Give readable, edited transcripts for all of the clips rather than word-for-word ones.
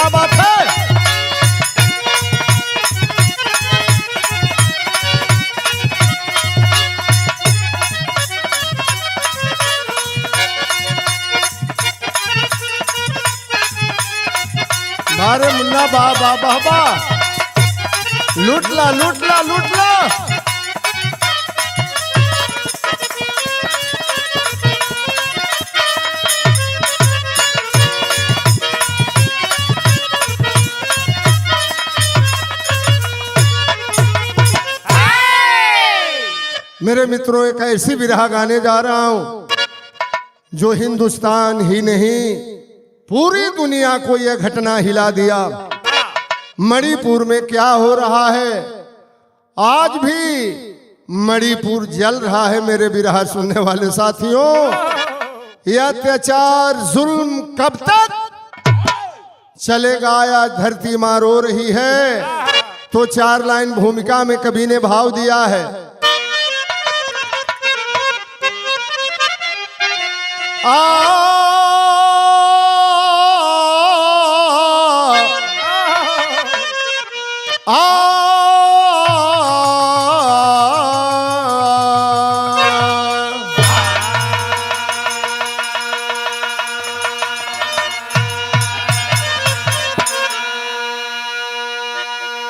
क्या बात है। बारे मुन्ना बा बा बा बा, लूट ला लूट ला लूट ला। मेरे मित्रों, एक ऐसी विरहा गाने जा रहा हूं जो हिंदुस्तान ही नहीं पूरी दुनिया को यह घटना हिला दिया। मणिपुर में क्या हो रहा है, आज भी मणिपुर जल रहा है। मेरे विरहा सुनने वाले साथियों, यह अत्याचार जुल्म कब तक चलेगा, या धरती मां रो रही है। तो 4 लाइन भूमिका में कवि ने भाव दिया है।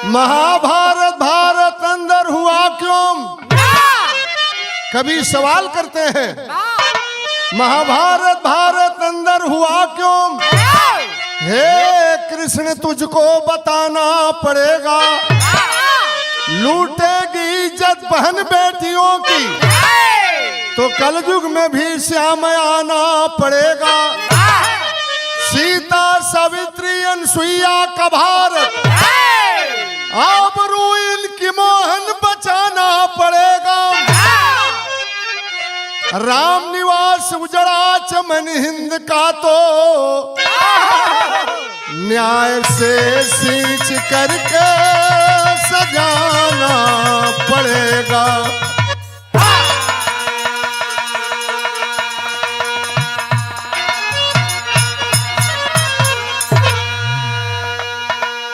महाभारत भारत अंदर हुआ क्यों, कभी सवाल करते हैं। महाभारत भारत अंदर हुआ क्यों, हे कृष्ण तुझको बताना पड़ेगा। लूटेगी इज्जत बहन बेटियों की, तो कलयुग में भी श्याम आना पड़ेगा। सीता सावित्री अनसुईया का भारत, आबरू इनकी मोहन बचाना पड़ेगा। राम निवास उजड़ा चमन हिंद का, तो न्याय से सींच करके सजाना पड़ेगा।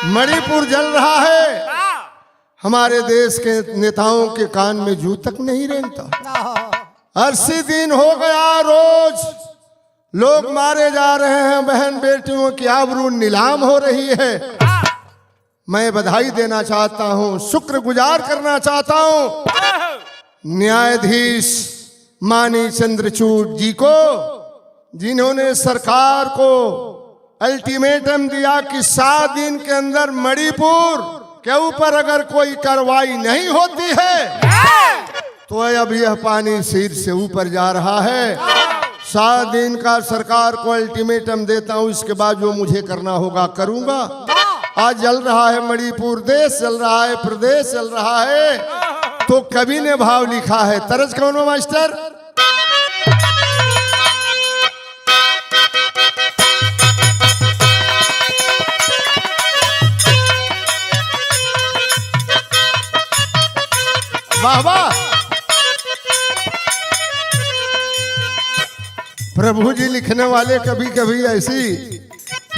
मणिपुर जल रहा है, हमारे देश के नेताओं के कान में जू तक नहीं रेंगता। 80 दिन हो गया, रोज लोग मारे जा रहे हैं, बहन बेटियों की आबरू नीलाम हो रही है। मैं बधाई देना चाहता हूं, शुक्रगुजार करना चाहता हूं न्यायाधीश मानी चंद्रचूड़ जी को, जिन्होंने सरकार को अल्टीमेटम दिया कि 7 दिन के अंदर मणिपुर के ऊपर अगर कोई कार्रवाई नहीं होती है तो अब यह पानी सिर से ऊपर जा रहा है। 7 दिन का सरकार को अल्टीमेटम देता हूं, इसके बाद जो मुझे करना होगा करूंगा। आज जल रहा है मणिपुर, देश जल रहा है, प्रदेश जल रहा है। तो कवि ने भाव लिखा है, तरज कौन हो मास्टर? वाह वाह। प्रभु जी लिखने वाले कभी कभी ऐसी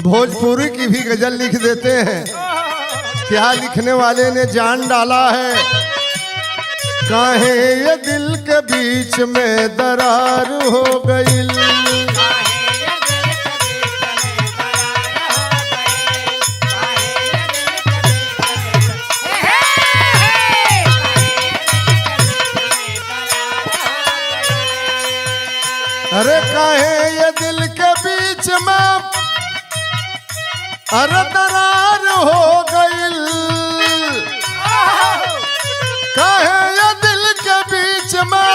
भोजपुरी की भी गजल लिख देते हैं। क्या लिखने वाले ने जान डाला है। काहे ये दिल के बीच में दरार हो गई, अरे काहे ये दिल के बीच में अरे दरार हो गई, काहे ये दिल के बीच में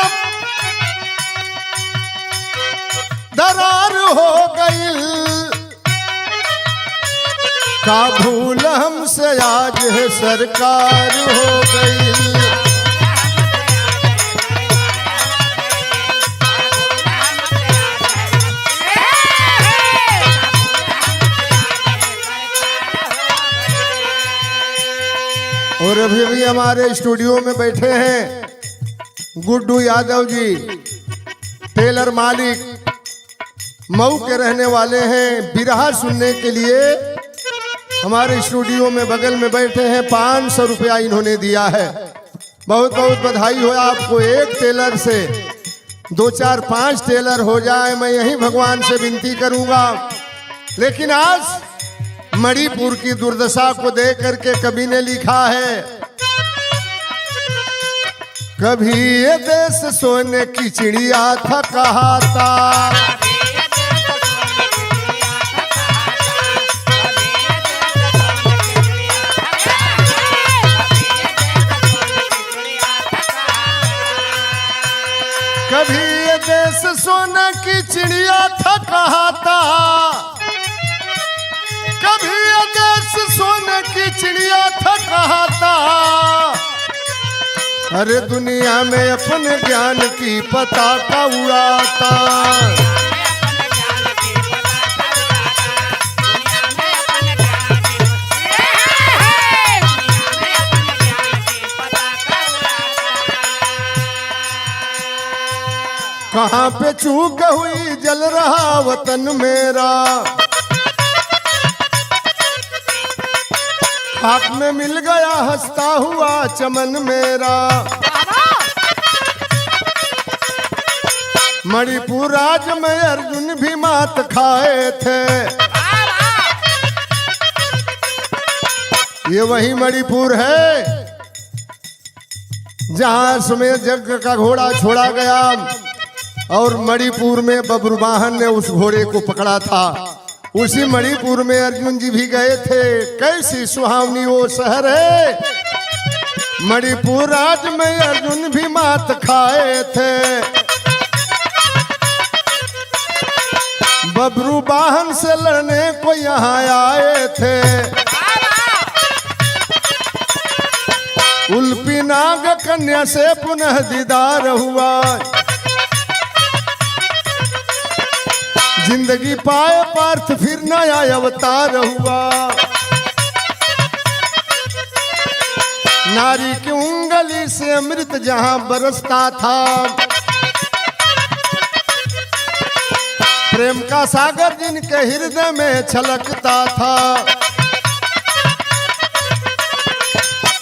दरार हो गई। का भूल हमसे आज है सरकार हो गई। और अभी अभी हमारे स्टूडियो में बैठे हैं गुड्डू यादव जी, टेलर मालिक, मऊ के रहने वाले हैं। बिरहा सुनने के लिए हमारे स्टूडियो में बगल में बैठे हैं, 500 रुपया इन्होंने दिया है। बहुत बहुत बधाई हो आपको। एक टेलर से 2 4 5 टेलर हो जाए, मैं यही भगवान से विनती करूंगा। लेकिन आज मणिपुर की दुर्दशा को देख करके कवि ने लिखा है, कभी ये देश सोने की चिड़िया था कहाता, कभी ये देश सोने की चिड़िया था कहाता, कभी ये देश सोने की चिड़िया था कहाता। अरे दुनिया में अपने ज्ञान की पताका उड़ाता, कहाँ पे चूक हुई जल रहा वतन मेरा, खाक में मिल गया हंसता हुआ चमन मेरा। मणिपुर राज में अर्जुन भी मात खाए थे, ये वही मणिपुर है जहां सुमेर जग का घोड़ा छोड़ा गया और मणिपुर में बब्रुवाहन ने उस घोड़े को पकड़ा था। उसी मणिपुर में अर्जुन जी भी गए थे। कैसी सुहावनी वो शहर है। मणिपुर राज में अर्जुन भी मात खाए थे, बब्रुवाहन से लड़ने को यहाँ आए थे। उल्पी नाग कन्या से पुनः दीदार हुआ, जिंदगी पाए पार्थ फिर नया अवतार हुआ। नारी की उंगली से अमृत जहां बरसता था, प्रेम का सागर जिनके हृदय में छलकता था,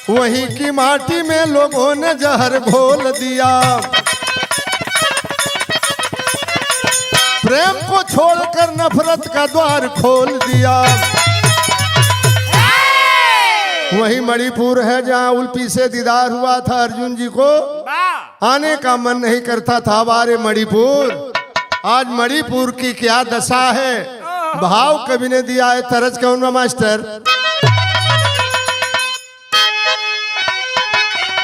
वहीं की माटी में लोगों ने जहर घोल दिया। प्रेम को छोड़कर नफरत का द्वार खोल दिया। वही मणिपुर है जहां उल्पी से दीदार हुआ था अर्जुन जी को। आने का मन नहीं करता था हमारे मणिपुर। आज मणिपुर की क्या दशा है। भाव कवि ने दिया है, तरज कहूंगा मास्टर।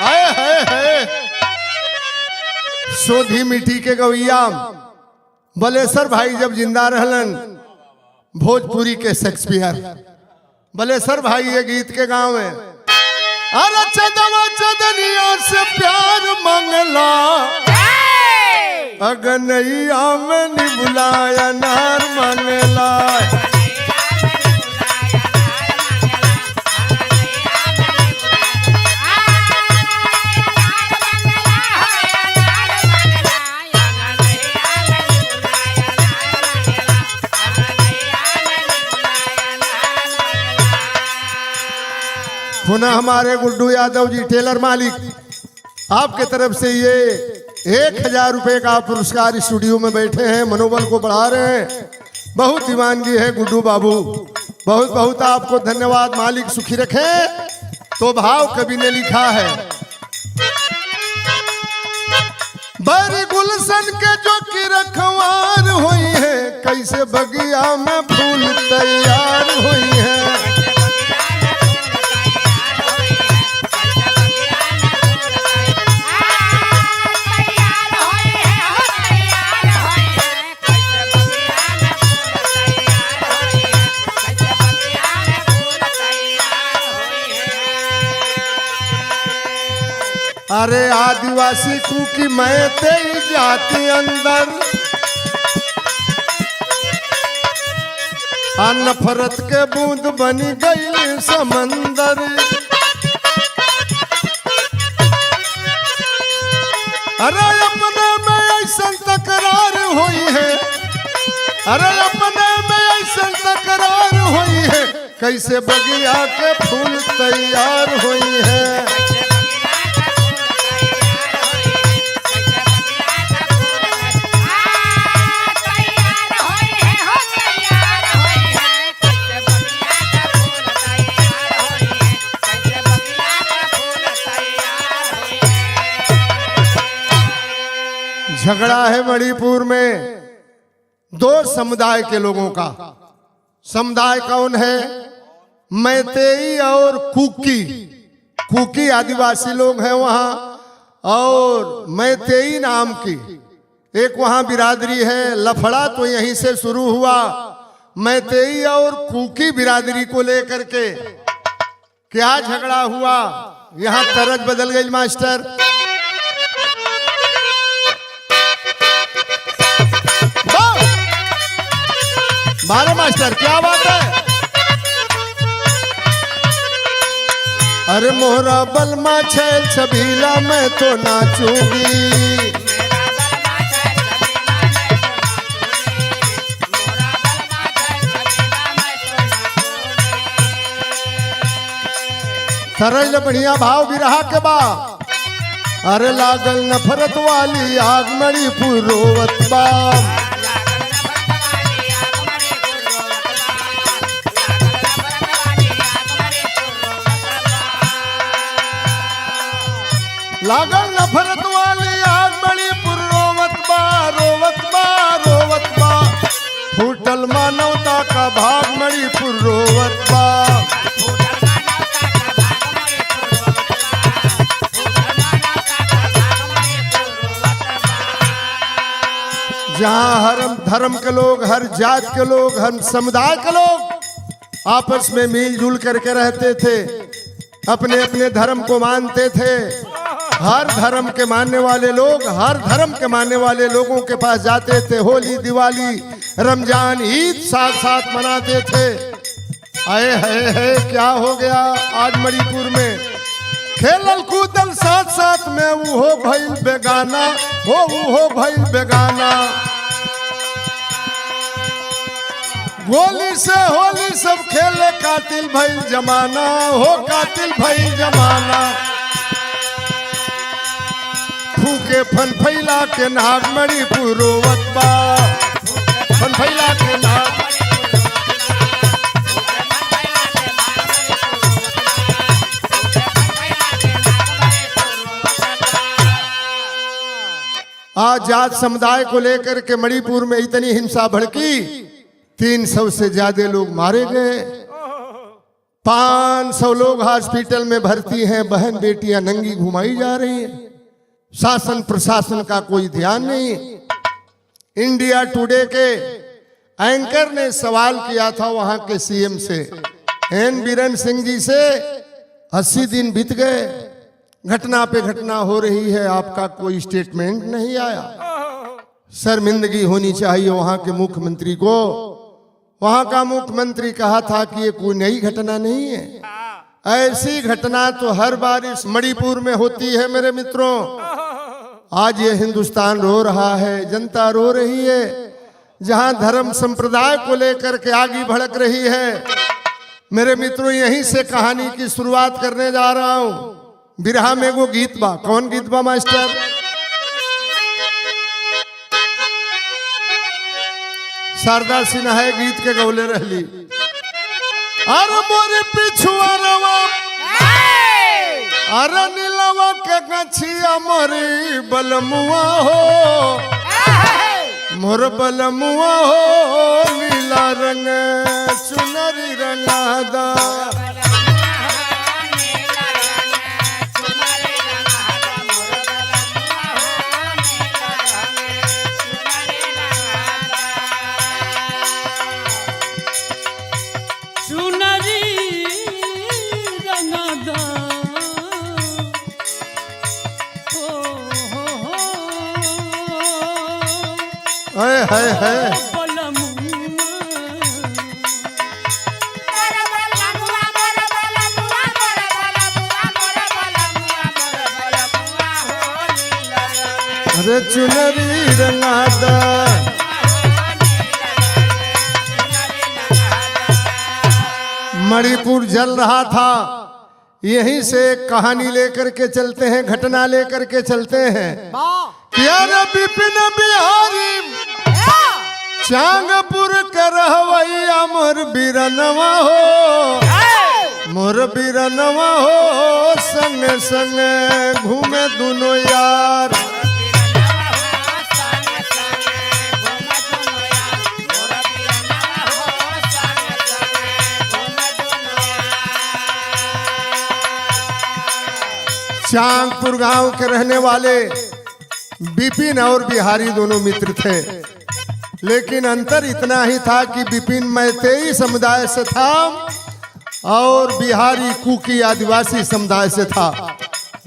आए है सोधी मिट्टी के गवैया बलेसर भाई जब जिंदा रहलन, भोजपुरी के शेक्सपियर बलेसर भाई ये गीत के गाँव में, अरे चदवा चदनिया से प्यार मंगला, अगनैया में नहीं बुलाया नार मंगला। पुनः हमारे गुड्डू यादव जी टेलर मालिक आपके तरफ से ये 1000 रुपए का पुरस्कार स्टूडियो में बैठे हैं, मनोबल को बढ़ा रहे हैं। बहुत दीवानगी है गुड्डू बाबू, बहुत बहुत आपको धन्यवाद। मालिक सुखी रखे। तो भाव कवि ने लिखा है, बर गुलशन के जो की रखवार हुई है, कैसे बगिया में फूल तैयार हुई है। अरे आदिवासी तू की मैं तेरी जाति अंदर, नफरत के बूंद बनी गई समंदर। अरे अपने में ऐसा तकरार हुई है, अरे अपने में ऐसा तकरार हुई है, कैसे बगिया के फूल तैयार हुई है। झगड़ा है मणिपुर में दो समुदाय के लोगों का। समुदाय कौन है? मैतेई और कुकी। कुकी आदिवासी लोग हैं वहां, और मैतेई नाम की एक वहां बिरादरी है। लफड़ा तो यहीं से शुरू हुआ, मैतेई और कुकी बिरादरी को लेकर के। क्या झगड़ा हुआ? यहां तरज बदल गई मास्टर। मारो मास्टर, क्या बात है? अरे मोहरा बलमा छैल छबीला मैं तो नाचूंगी। सरल बढ़िया भाव भी रहा के बा। अरे लागल नफरत वाली आग मणिपुर रोवत बा। लागल नफरत वाली आग मणिपुर रोवत बा, रोवत बा, रोवत बा। फूटल मानवता का भाग मणिपुर रोवत बा। जहाँ हर धर्म के लोग, हर जात के लोग, हर समुदाय के लोग आपस में मिलजुल करके रहते थे, अपने अपने धर्म को मानते थे। हर धर्म के मानने वाले लोग हर धर्म के मानने वाले लोगों के पास जाते थे। होली, दिवाली, रमजान, ईद साथ साथ मनाते थे। आए है क्या हो गया आज मणिपुर में? खेलल कूदल साथ साथ में वो भइल बेगाना, वो भइल बेगाना। गोली से होली सब खेले, कातिल भइल जमाना, हो कातिल भइल जमाना। फूके फन फैला के नाग मणिपुर रोवत बा, फन फैला के नाग। आज जात समुदाय को लेकर के मणिपुर में इतनी हिंसा भड़की, 300 से ज्यादा लोग मारे गए। 500 लोग हॉस्पिटल में भर्ती हैं। बहन बेटियां नंगी घुमाई जा रही हैं। शासन प्रशासन का कोई ध्यान नहीं। इंडिया टुडे के एंकर ने सवाल किया था वहां के सीएम से, एन बीरेन सिंह जी से। 80 दिन बीत गए, घटना पे घटना हो रही है, आपका कोई स्टेटमेंट नहीं आया। शर्मिंदगी होनी चाहिए वहां के मुख्यमंत्री को। वहां का मुख्यमंत्री कहा था कि ये कोई नई घटना नहीं है, ऐसी घटना तो हर बार इस मणिपुर में होती है। मेरे मित्रों, आज ये हिंदुस्तान रो रहा है, जनता रो रही है। जहां धर्म संप्रदाय को लेकर के आगे भड़क रही है। मेरे मित्रों, यहीं से कहानी की शुरुआत करने जा रहा हूं। बिरहा में वो गीत बा। कौन गीत बा मास्टर? शारदा सिन्हा गीत के गौले रहली। अरे मोरे पिछुआरवा, अरे नीलवा के गछिया मोरी बलमुआ हो, मोर बलमुआ हो। नीला रंग चुनरी रंगादा, है। अरे चुनरी रंगादा, मणिपुर जल रहा था। यहीं से एक कहानी लेकर के चलते हैं, घटना लेकर के चलते हैं। क्या विपिन बिहारी चांगपुर कर हवैया मोर बिरनवा हो, मोर बिरनवा हो, संग संग घूमे दोनों यार। चांगपुर गांव के रहने वाले विपिन और बिहारी दोनों मित्र थे, लेकिन अंतर इतना ही था कि विपिन मैतेई समुदाय से था और बिहारी कुकी आदिवासी समुदाय से था।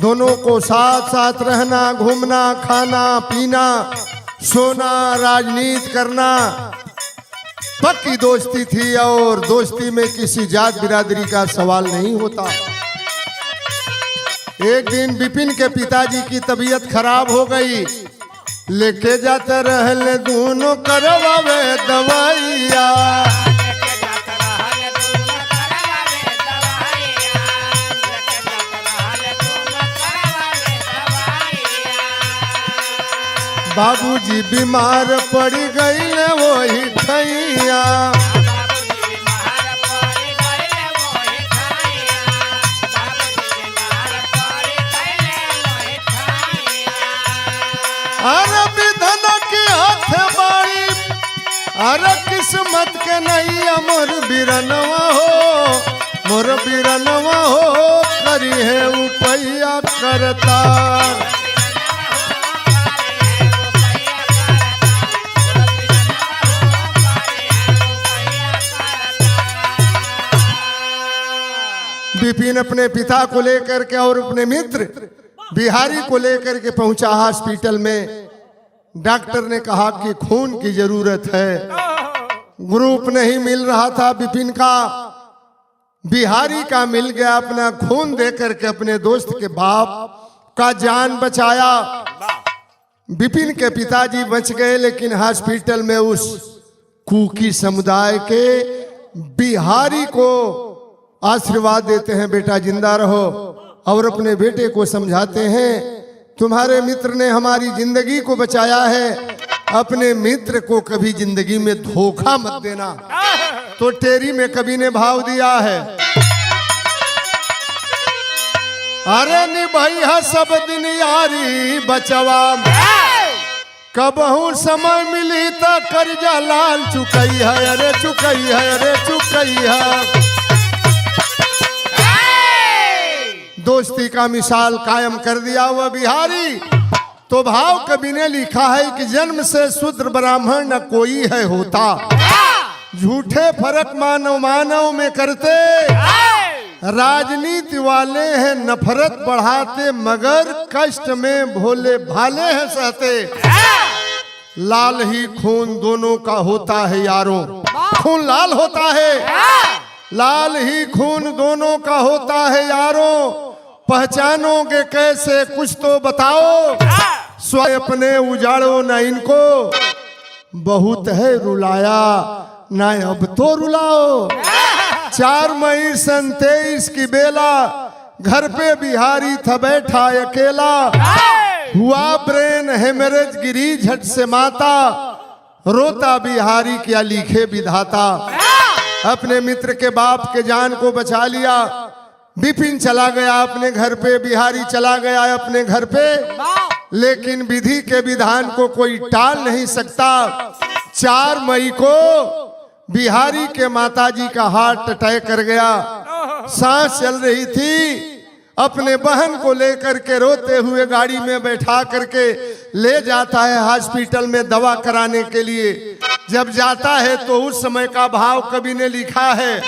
दोनों को साथ साथ रहना, घूमना, खाना पीना, सोना, राजनीति करना, पक्की दोस्ती थी और दोस्ती में किसी जात बिरादरी का सवाल नहीं होता। एक दिन विपिन के पिताजी की तबीयत खराब हो गई, लेके जाते रहले दोनों करवावे दवाइया। बाबूजी बीमार पड़ गई वही ठैया। अरे विधन की हाथ बाड़ी, अरे किस्मत के नहीं मोर बिरनवा हो, मोर बिरनवा हो, करी है उपैया करता। विपिन अपने पिता को लेकर के और अपने मित्र बिहारी को लेकर के पहुंचा हॉस्पिटल में। डॉक्टर ने कहा कि खून की जरूरत है। ग्रुप नहीं मिल रहा था विपिन का, बिहारी का मिल गया। अपना खून देकर के अपने दोस्त के बाप का जान बचाया। विपिन के पिताजी बच गए, लेकिन हॉस्पिटल में उस कुकी समुदाय के बिहारी को आशीर्वाद देते हैं, बेटा जिंदा रहो, और अपने बेटे को समझाते हैं तुम्हारे मित्र ने हमारी जिंदगी को बचाया है, अपने मित्र को कभी जिंदगी में धोखा मत देना। तो टेरी में कवि ने भाव दिया है, अरे निभैया सब दिन यारी बचवा, कबहू समय मिली तो कर्जा लाल चुकई है, अरे चुकई है, अरे चुकई है। दोस्ती का मिसाल कायम कर दिया वह बिहारी। तो भाव कवि ने लिखा है कि जन्म से शूद्र ब्राह्मण न कोई है होता, झूठे फर्क मानव मानव में करते, राजनीति वाले हैं नफरत बढ़ाते, मगर कष्ट में भोले भाले हैं सहते। लाल ही खून दोनों का होता है यारों, खून लाल होता है, लाल ही खून दोनों का होता है यारों। पहचानोगे कैसे कुछ तो बताओ, स्वयं अपने उजाड़ो न इनको, बहुत है रुलाया ना अब तो रुलाओ। 4 मई सन 23 की बेला, घर पे बिहारी था बैठा अकेला, हुआ ब्रेन हेमरेज गिरी झट से माता, रोता बिहारी क्या लिखे विधाता। अपने मित्र के बाप के जान को बचा लिया। विपिन चला गया अपने घर पे, बिहारी चला गया अपने घर पे, लेकिन विधि के विधान को कोई टाल नहीं सकता। 4 मई को बिहारी के माताजी का हार्ट अटैक कर गया, सांस चल रही थी। अपने बहन को लेकर के रोते हुए गाड़ी में बैठा करके ले जाता है हॉस्पिटल में दवा कराने के लिए। जब जाता है तो उस समय का भाव कवि ने लिखा है,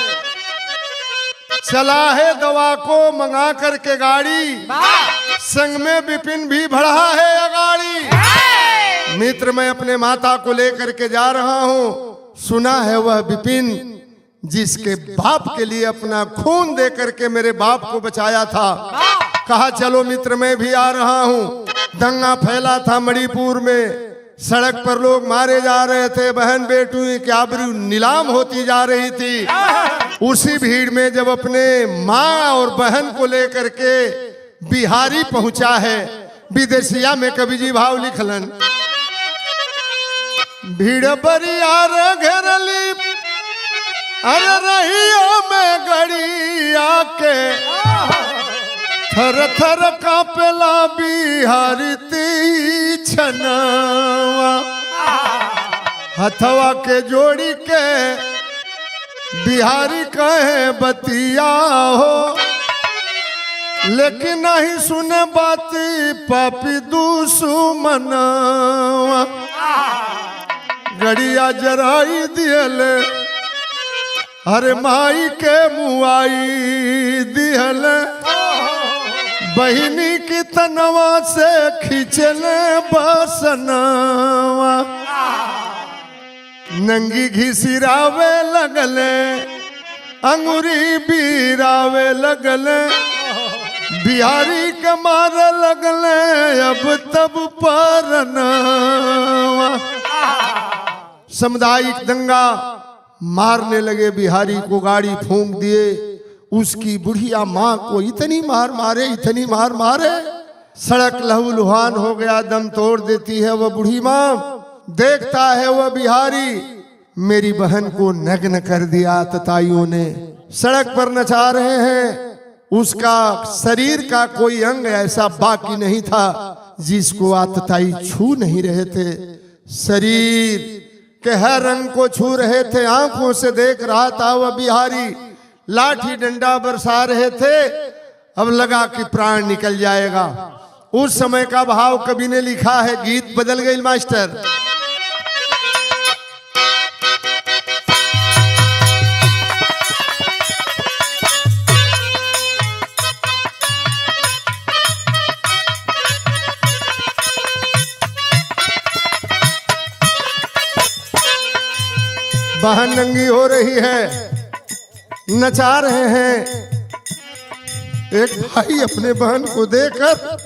चला है दवा को मंगा करके गाड़ी, संग में विपिन भी बढ़ा है गाड़ी। मित्र मैं अपने माता को लेकर के जा रहा हूँ, सुना है वह विपिन जिसके बाप के लिए अपना खून दे करके मेरे बाप को बचाया था। कहा चलो मित्र मैं भी आ रहा हूँ। दंगा फैला था मणिपुर में, सड़क पर लोग मारे जा रहे थे, बहन बेटू की आबरू नीलाम होती जा रही थी। उसी भीड़ में जब अपने माँ और बहन को लेकर के बिहारी पहुंचा है, विदेशिया में कवि जी भाव लिखलन। भीड़ बरियार घेरली अरे रहिया में गड़िया के, थर थर कापेला बिहारी तीछनवा, हथवा के जोड़ी के बिहारी कहे बतिया हो, लेकिन नहीं सुने बाती पापी दुश्मनवा। गड़िया जराई दियल अरे माई के मुआई दियल, बहिनी की तनवा से खींचले बसनवा। नंगी घिसिरावे लगले अंगूरी बीरावे लगले, बिहारी के मारे लगले अब तब परनवा। सामुदायिक दंगा मारने लगे, बिहारी को गाड़ी फूंक दिए। उसकी बुढ़िया माँ को इतनी मार मारे, इतनी मार मारे, सड़क लहूलुहान हो गया, दम तोड़ देती है वह बूढ़ी माँ। देखता है वह बिहारी, मेरी बहन को नग्न कर दिया तताइयों ने, सड़क पर नचा रहे हैं। उसका शरीर का कोई अंग ऐसा बाकी नहीं था जिसको आतताई छू नहीं रहे थे। शरीर के हर अंग को छू रहे थे, आंखों से देख रहा था वह बिहारी। लाठी डंडा बरसा रहे थे, अब लगा कि प्राण निकल जाएगा। उस समय का भाव कवि ने लिखा है, गीत बदल गई मास्टर। बहन नंगी हो रही है, नचा रहे हैं। एक भाई अपने बहन को देखकर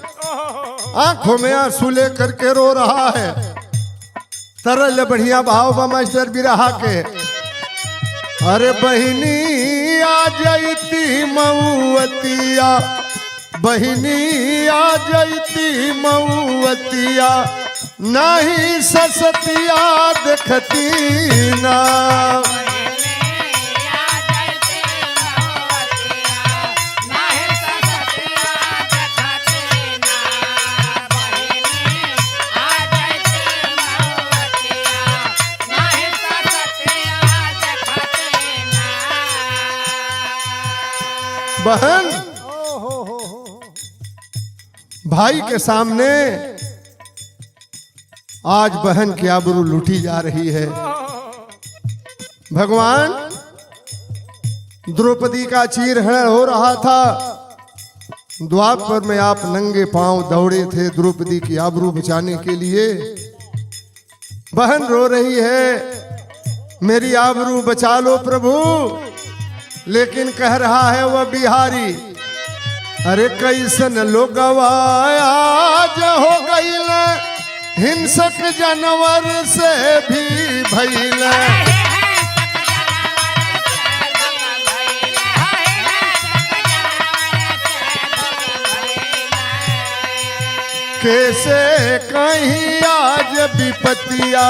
आंखों में आंसू लेकर के रो रहा है। तरल बढ़िया भाव बा मास्टर बिरहा के। अरे बहिनी आ जईती मऊवतिया, बहिनी आ जईती मऊवतिया, नहीं ससतिया देखती ना। बहन भाई के सामने आज बहन की आबरू लूटी जा रही है। भगवान द्रौपदी का चीरहरण हो रहा था। द्वापर में आप नंगे पांव दौड़े थे द्रौपदी की आबरू बचाने के लिए। बहन रो रही है, मेरी आबरू बचा लो प्रभु। लेकिन कह रहा है वह बिहारी, अरे कैसन लोगवा आज हो गईल, हिंसक जानवर से भी भइल। कैसे कहीं आज विपत्तिया,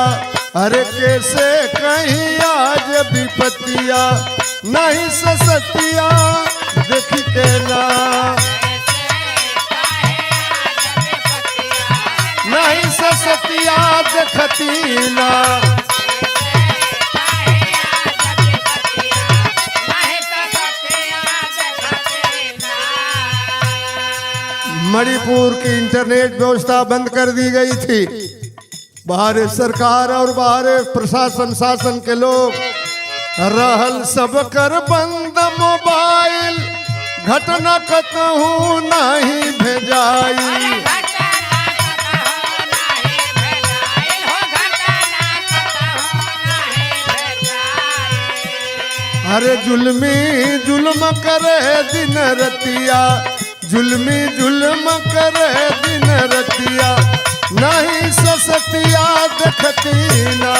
अरे कैसे कहीं आज विपत्तिया, नहीं ससतिया देख के ना, नहीं ससतिया देखती ना। मणिपुर की इंटरनेट व्यवस्था बंद कर दी गई थी। बाहर सरकार और बाहर प्रशासन शासन के लोग रहल सब कर बंद मोबाइल, घटना कतहूँ नहीं भेजाई। अरे जुल्मी जुल्म करे दिन रतिया, जुल्मी जुल्म करे दिन रतिया, नहीं ससतिया देखती ना।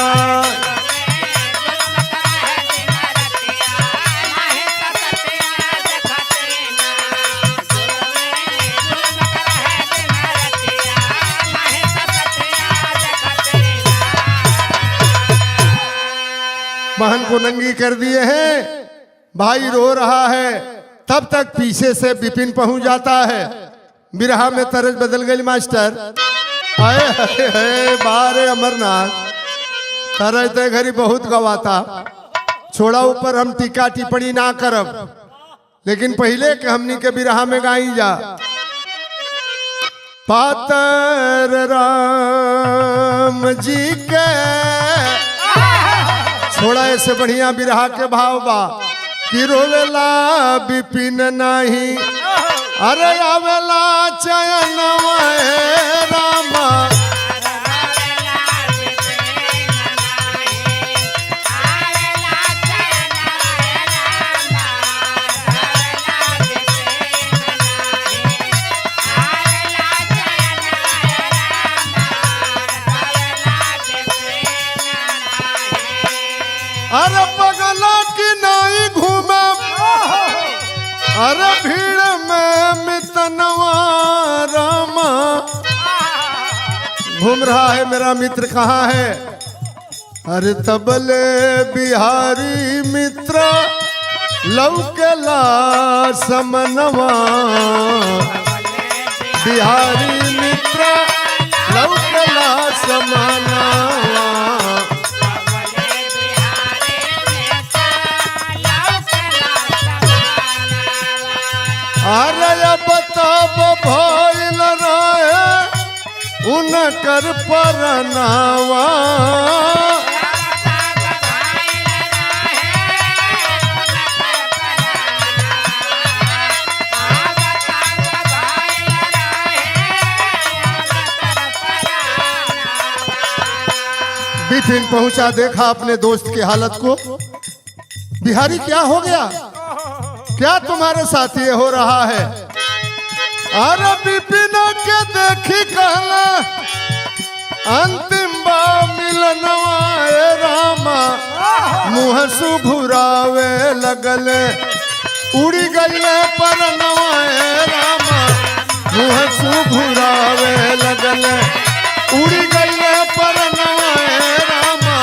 बहन को नंगी कर दिए हैं। भाई रो रहा है, तब तक पीछे से विपिन पहुंच जाता है। बिरहा में तरज बदल गई मास्टर। आए है बारे अमरनाथ, तरज ते घरी बहुत गवाता। छोड़ा ऊपर हम टीका टिप्पणी ना करब, लेकिन पहले के हमनी के बिरहा में गाई जा। पातर राम जी के छोड़ा ऐसे बढ़िया बिरहा के भाव बा कि रोवेला विपिन नहीं, अरे आवेला चयन रामा। अरे बगला की नाई घूमे, अरे भीड़ में मितनवा रामा। घूम रहा है मेरा मित्र कहाँ है? अरे तबले बिहारी मित्र लौकेला समनवा। बिहारी मित्र लौकेला समनवा। अरे बताब भइल रहे उनकर परनावा। विपिन पहुंचा, देखा अपने दोस्त की हालत को। बिहारी क्या हो गया, क्या तुम्हारे साथ ये हो रहा है? अरे विपिन के देखी कहला अंतिम बा मिलनवा रामा। मुँह सुघुरावे लगले उड़ी गईले परनवा रामा। मुँह सुघुरावे लगले उड़ी गईले परनवा रामा।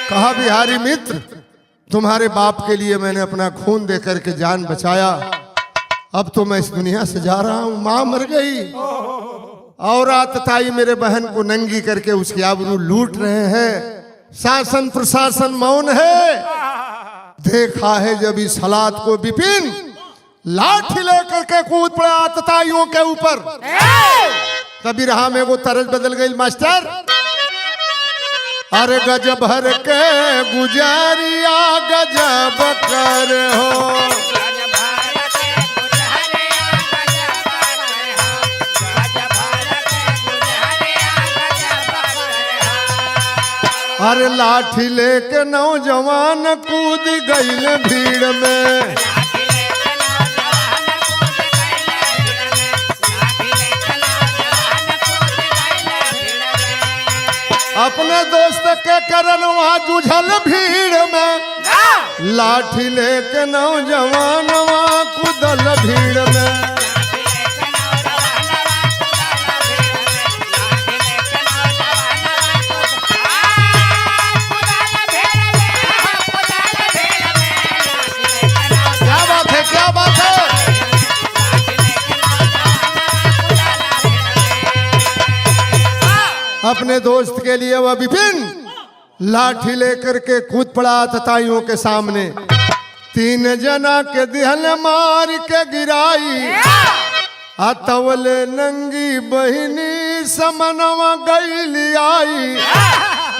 कहा बिहारी मित्र, तुम्हारे बाप के लिए मैंने अपना खून दे करके जान बचाया। अब तो मैं इस दुनिया से जा रहा हूं। मां मर गई और आतताई मेरे बहन को नंगी करके उसकी आबरू लूट रहे हैं। शासन प्रशासन मौन है। देखा है जब इस हालात को विपिन लाठी लेकर के कूद पड़ा आतताइयों के ऊपर। तभी रहा में वो तरज बदल गई मास्टर। अरे गजब भर के गुजारिया गजब कर हो। अरे लाठी लेके नौजवान कूद गईल भीड़ में। अपने दोस्त के करन वहाँ जूझल भीड़ में। लाठी लेके नौजवान वहाँ कूदल भीड़ में। क्या बात है, क्या बात है। अपने दोस्त के लिए वह विपिन लाठी लेकर के कूद पड़ा आतताइयों के सामने। 3 जना के दिहल मार के गिराई। अतवले नंगी बहिनी समनवा गईली आई।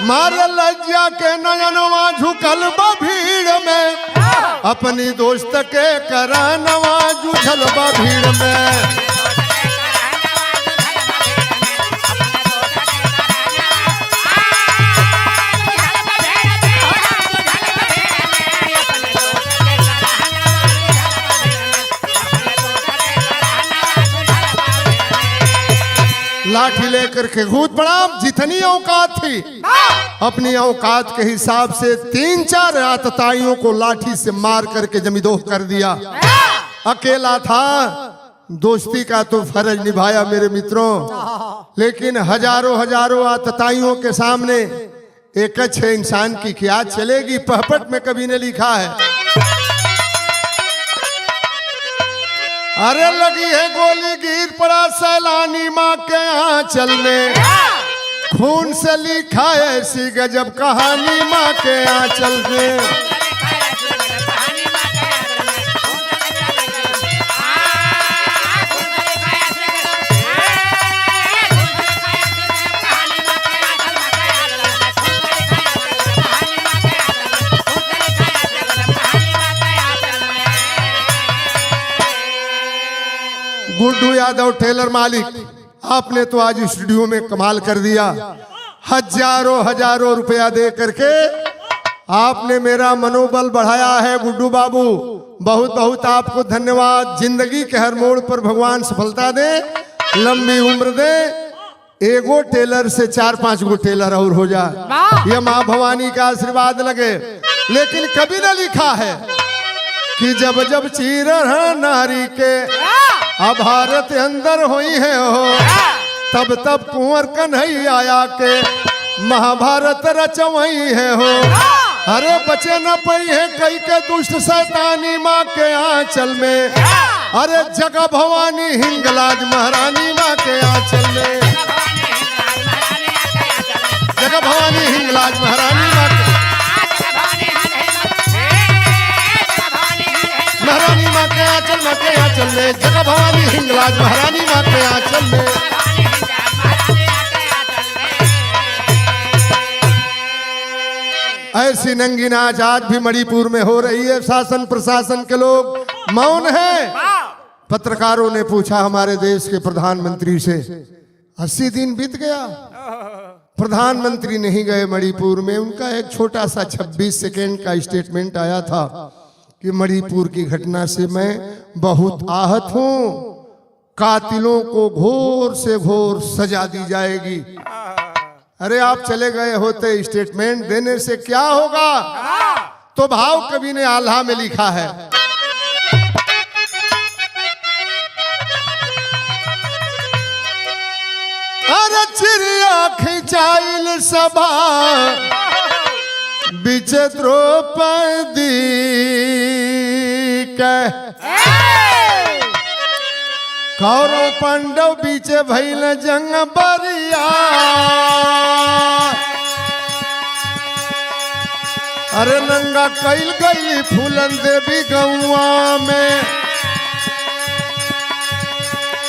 मार लज्जा के नयनवा झुकल बा भीड़ में। अपनी दोस्त के करानवा झुकल बा भीड़ में। लाठी लेकर के कूद पड़ा। जितनी औकात थी अपनी औकात के हिसाब से 3-4 आतताइयों को लाठी से मार करके जमींदोह कर दिया। अकेला था, दोस्ती का तो फर्ज निभाया मेरे मित्रों, लेकिन हजारों हजारों आतताइयों के सामने एक अच्छे इंसान की क्या चलेगी। पहपट में कवि ने लिखा है, अरे लगी है गोली गिर पड़ा सैलानी माँ के आंचल में, खून से लिखा ऐसी गजब कहानी माँ के आंचल में। गुड्डू यादव टेलर मालिक, आपने तो आज स्टूडियो में कमाल कर दिया। हजारों हजारों रुपया दे करके आपने मेरा मनोबल बढ़ाया है गुड्डू बाबू, बहुत बहुत आपको धन्यवाद। जिंदगी के हर मोड़ पर भगवान सफलता दे, लंबी उम्र दे, एगो टेलर से 4-5 गो टेलर और हो जाए, ये माँ भवानी का आशीर्वाद लगे। लेकिन कभी न लिखा है कि जब जब चीर है नारी के भारत अंदर हुई है हो, तब तब कुंवर कन्हैया आया के महाभारत रचवई है हो। अरे बचे न पई है कई के दुष्ट शैतानी माँ के आंचल में, अरे जगह भवानी हिंगलाज महारानी माँ के आंचल में, जगह भवानी हिंगलाज महारानी माँ के महारानी माँ के आंचल में, जगह भवानी हिंगलाज महारानी माँ के आंचल में। ऐसी नंगी नाच आज भी मणिपुर में हो रही है। शासन प्रशासन के लोग मौन हैं। पत्रकारों ने पूछा हमारे देश के प्रधानमंत्री से, 80 दिन बीत गया, प्रधानमंत्री नहीं गए मणिपुर में। उनका एक छोटा सा 26 सेकेंड का स्टेटमेंट आया था कि मणिपुर की घटना से मैं बहुत आहत हूं, कातिलों को घोर से घोर सजा दी जाएगी। अरे आप चले गए होते, स्टेटमेंट देने से क्या होगा? तो भाव कवि ने आल्हा में लिखा है, अरे चिड़िया खिंचाइल सभा बीच द्रौपदी के, कौरव पांडव बीचे भइल जंग बरिया। अरे नंगा कैल गई फूलन देवी गौआ में,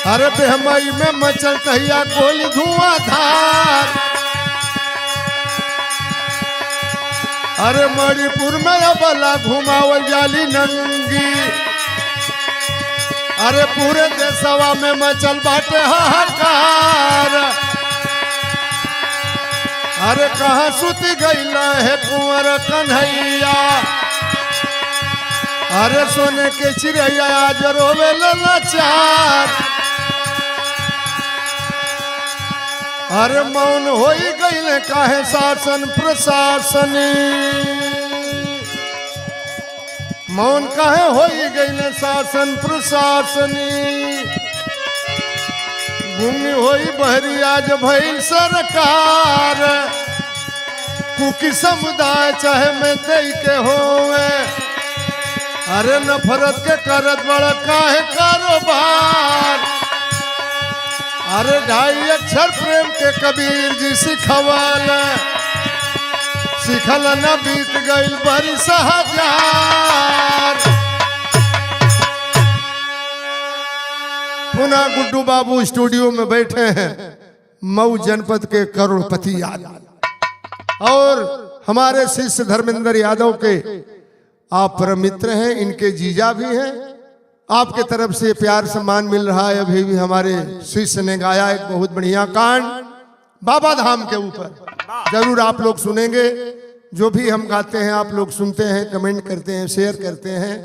अरे बेहमई में मचल तहिया गोली धुआंधार। अरे मणिपुर में अबला घुमावल जाली नंगी, अरे पूरे देशवा में मचल बाटे हाहाकार। अरे कहाँ सुती गईला है कुंवर कन्हैया, अरे सोने के चिड़ैया आज रोवे लाचार। अरे मौन हो गईले काहे शासन प्रशासनी, मौन काहे हो गईले शासन प्रशासनी। गुम होई बहरी आज भइल सरकार, कुकी समुदाय चाहे मैं दई के होवे। अरे नफरत के करत बड़ा काहे कारोबार। अरे 2.5 अक्षर प्रेम के कबीर जी सिखवाल, सिखल न बीत गईल बरिस हजार। पुनः गुड्डू बाबू स्टूडियो में बैठे हैं, मऊ जनपद के करोड़पति यादव और हमारे शिष्य धर्मेंद्र यादव के आप परम मित्र हैं, इनके जीजा भी हैं। आपके तरफ से प्यार सम्मान मिल रहा है। अभी भी हमारे शिष्य ने गाया एक बहुत बढ़िया कांड बाबा धाम के ऊपर, जरूर आप लोग सुनेंगे। जो भी हम गाते हैं आप लोग सुनते हैं, कमेंट करते हैं, शेयर करते हैं।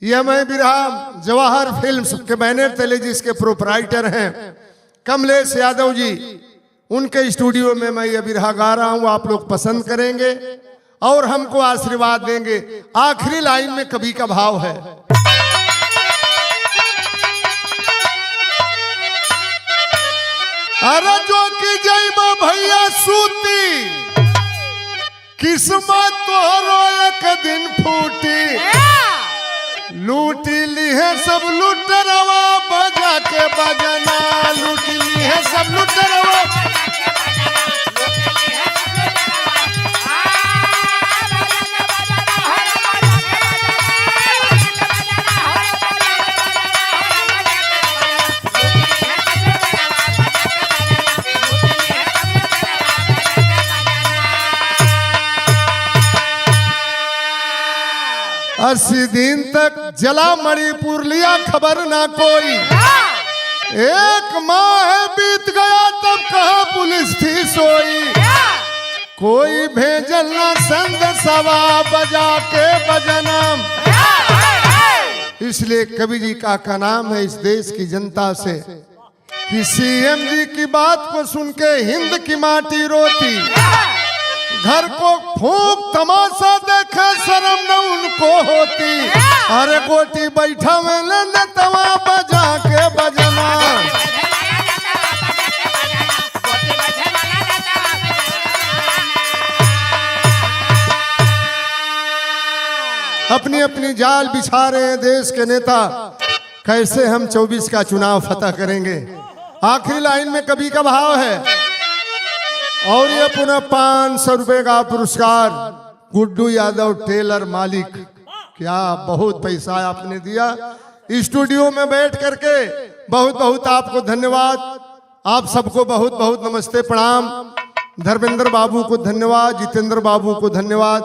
यह मैं बिरहा जवाहर फिल्म्स के बैनर तले जिसके प्रोपराइटर हैं कमलेश यादव जी, उनके स्टूडियो में मैं यह बिरहा गा रहा हूँ। आप लोग पसंद करेंगे और हमको आशीर्वाद देंगे। आखिरी लाइन में कवि का भाव है, अरे जो की जइब भैया सूती, किस्मत तोहरो एक दिन फूटी। लूटी ली है सब लुटरवा बजा के बजना, लूटी ली है सब लुटरवा। अस्सी दिन तक जला मणिपुर लिया खबर ना कोई। एक माह बीत गया तब कहा पुलिस थी सोई। कोई भेजल ना संदेशवा बजा के बजनम। इसलिए कवि जी का नाम है इस देश की जनता से कि सीएम जी की बात को सुन के हिंद की माटी रोती। घर को फूंक तमाशा देखे शर्म न उनको होती। अरे गोटी बैठा में तवा बजा के बजना। अपनी अपनी जाल बिछा रहे हैं देश के नेता। कैसे हम 24 का चुनाव फतह करेंगे। आखिरी लाइन में कवि का भाव है और ये पुनः 500 रुपए का पुरस्कार गुड्डू यादव टेलर मालिक। क्या बहुत पैसा आपने दिया। स्टूडियो में बैठ करके बहुत बहुत आपको धन्यवाद। आप सबको बहुत बहुत नमस्ते प्रणाम। धर्मेंद्र बाबू को धन्यवाद, जितेंद्र बाबू को धन्यवाद,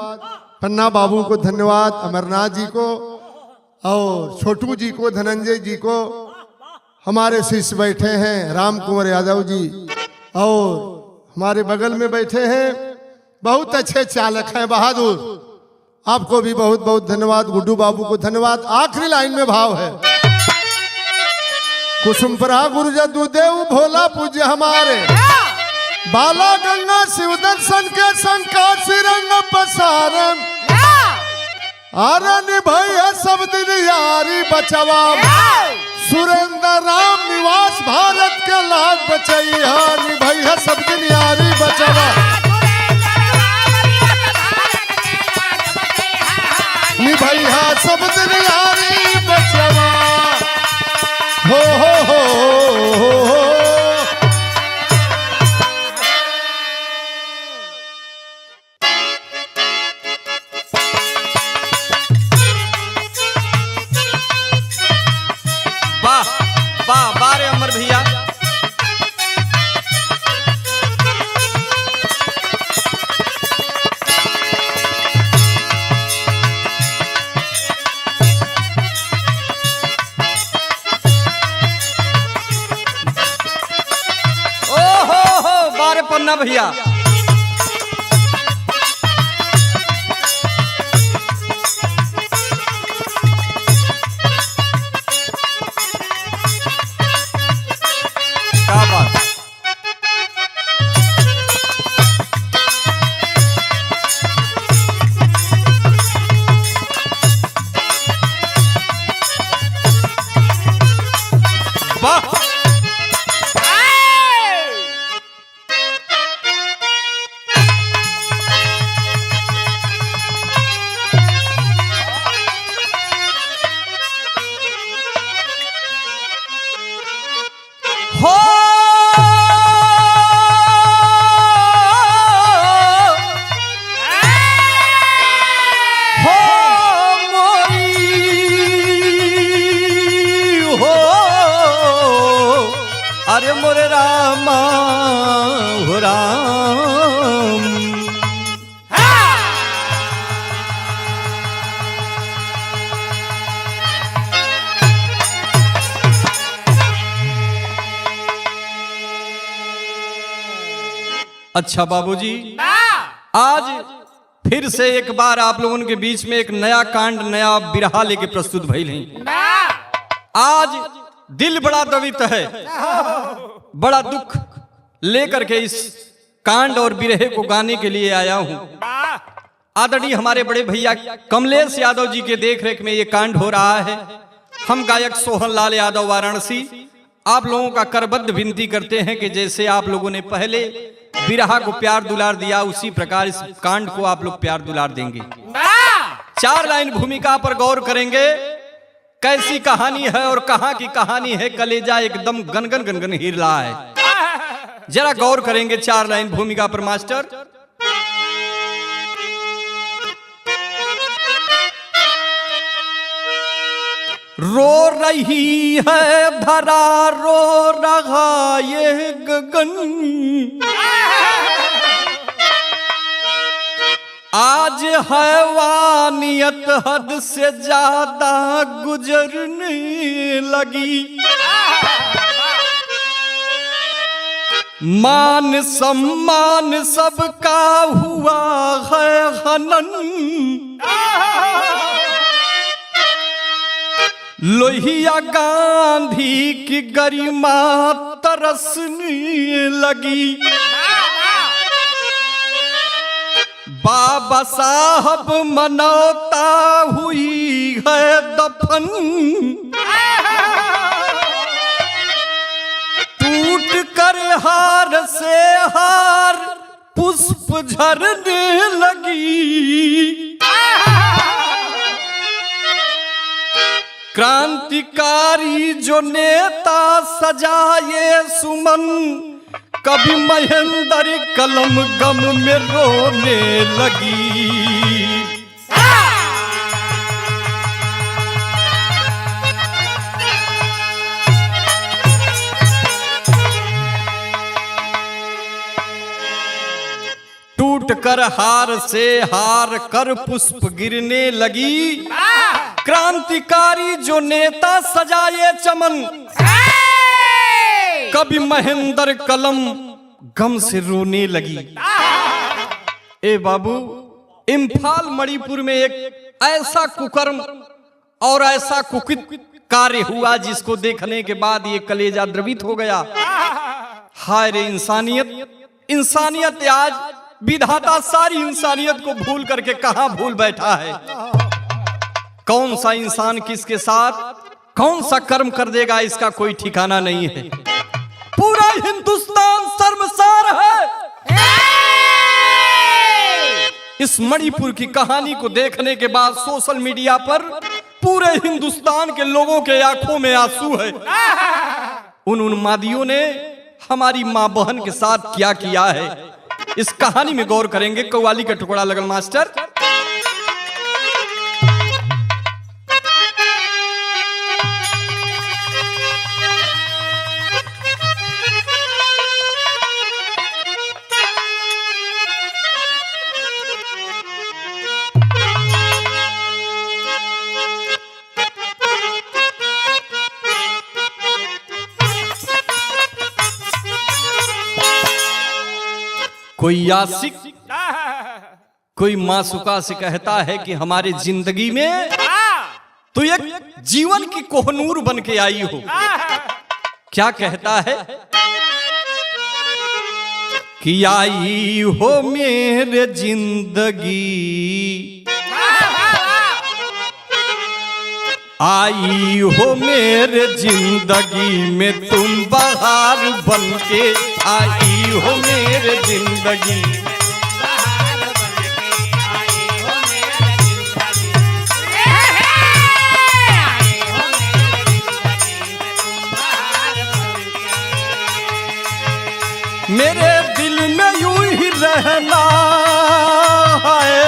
पन्ना बाबू को धन्यवाद, अमरनाथ जी को और छोटू जी को, धनंजय जी को। हमारे शिष्य बैठे हैं राम कुमार यादव जी और हमारे बगल में बैठे हैं बहुत अच्छे चालक हैं बहादुर। आपको भी बहुत बहुत धन्यवाद। गुड्डू बाबू को धन्यवाद। आखिरी लाइन में भाव है कुसुमपुरा गुरु जदू देव भोला पूज्य हमारे। बाला गंगा शिव दर्शन के संकाशी रंग पसारन। आरन भैया सब दिन यारी बचवा। सुरेंद्र राम निवास भारत के लाज बचैया। निभैया सब दिन यारी बचवा। निभैया सब दिन यारी बचवा। हो। बारे अमर भैया। ओ बारे पन्ना भैया। अरे मोरे रामा हो राम। अच्छा बाबूजी, आज फिर से एक बार आप लोगों के बीच में एक नया कांड, नया बिरहा लेके प्रस्तुत भइल हैं। आज दिल बड़ा दवित है, बड़ा दुख लेकर के इस कांड और बिरहे को गाने के लिए आया हूं। आदरणीय हमारे बड़े भैया कमलेश यादव जी के देख रेख में ये कांड हो रहा है। हम गायक सोहन लाल यादव वाराणसी आप लोगों का करबद्ध विनती करते हैं कि जैसे आप लोगों ने पहले बिरहा को प्यार दुलार दिया, उसी प्रकार इस कांड को आप लोग प्यार दुलार देंगे। 4 लाइन भूमिका पर गौर करेंगे, कैसी कहानी है और कहां की कहानी है, कलेजा एकदम गनगन गनगन हिल रहा है। जरा गौर करेंगे 4 लाइन भूमिका पर मास्टर। रो रही है धरा, रो रहा ये गगन, आज हैवानियत हद से ज्यादा गुजरने लगी। मान सम्मान सबका हुआ है हनन, लोहिया गांधी की गरिमा तरसने लगी। बाबा साहब मनौता हुई है दफन, टूट कर हार से हार पुष्प झरने लगी। क्रांतिकारी जो नेता सजाए सुमन, कभी महेंद्र कलम गम में रोने लगी। टूट कर हार से हार कर पुष्प गिरने लगी। क्रांतिकारी जो नेता सजाए चमन, कभी महेंद्र कलम गम से रोने लगी। ए बाबू, इम्फाल मणिपुर में एक ऐसा कुकर्म और ऐसा कुकित कार्य हुआ जिसको देखने के बाद ये कलेजा द्रवित हो गया। हाय रे इंसानियत, इंसानियत आज विधाता सारी इंसानियत को भूल करके कहां भूल बैठा है। कौन सा इंसान किसके साथ कौन सा कर्म कर देगा इसका कोई ठिकाना नहीं है। पूरा हिंदुस्तान शर्मसार है। इस मणिपुर की कहानी को देखने के बाद सोशल मीडिया पर पूरे हिंदुस्तान के लोगों के आंखों में आंसू है। उन उन्मादियों ने हमारी मां बहन के साथ क्या किया है, इस कहानी में गौर करेंगे। कव्वाली का टुकड़ा लगल मास्टर। कोई आशिक कोई मासूका से कहता है कि हमारे जिंदगी में तो एक जीवन की कोहनूर बन के आई हो। क्या कहता है कि आई हो मेरे जिंदगी, आई हो मेरे जिंदगी में तुम बहार बन के, आई हो मेरे जिंदगी। मेरे दिल में यूं ही रहना है,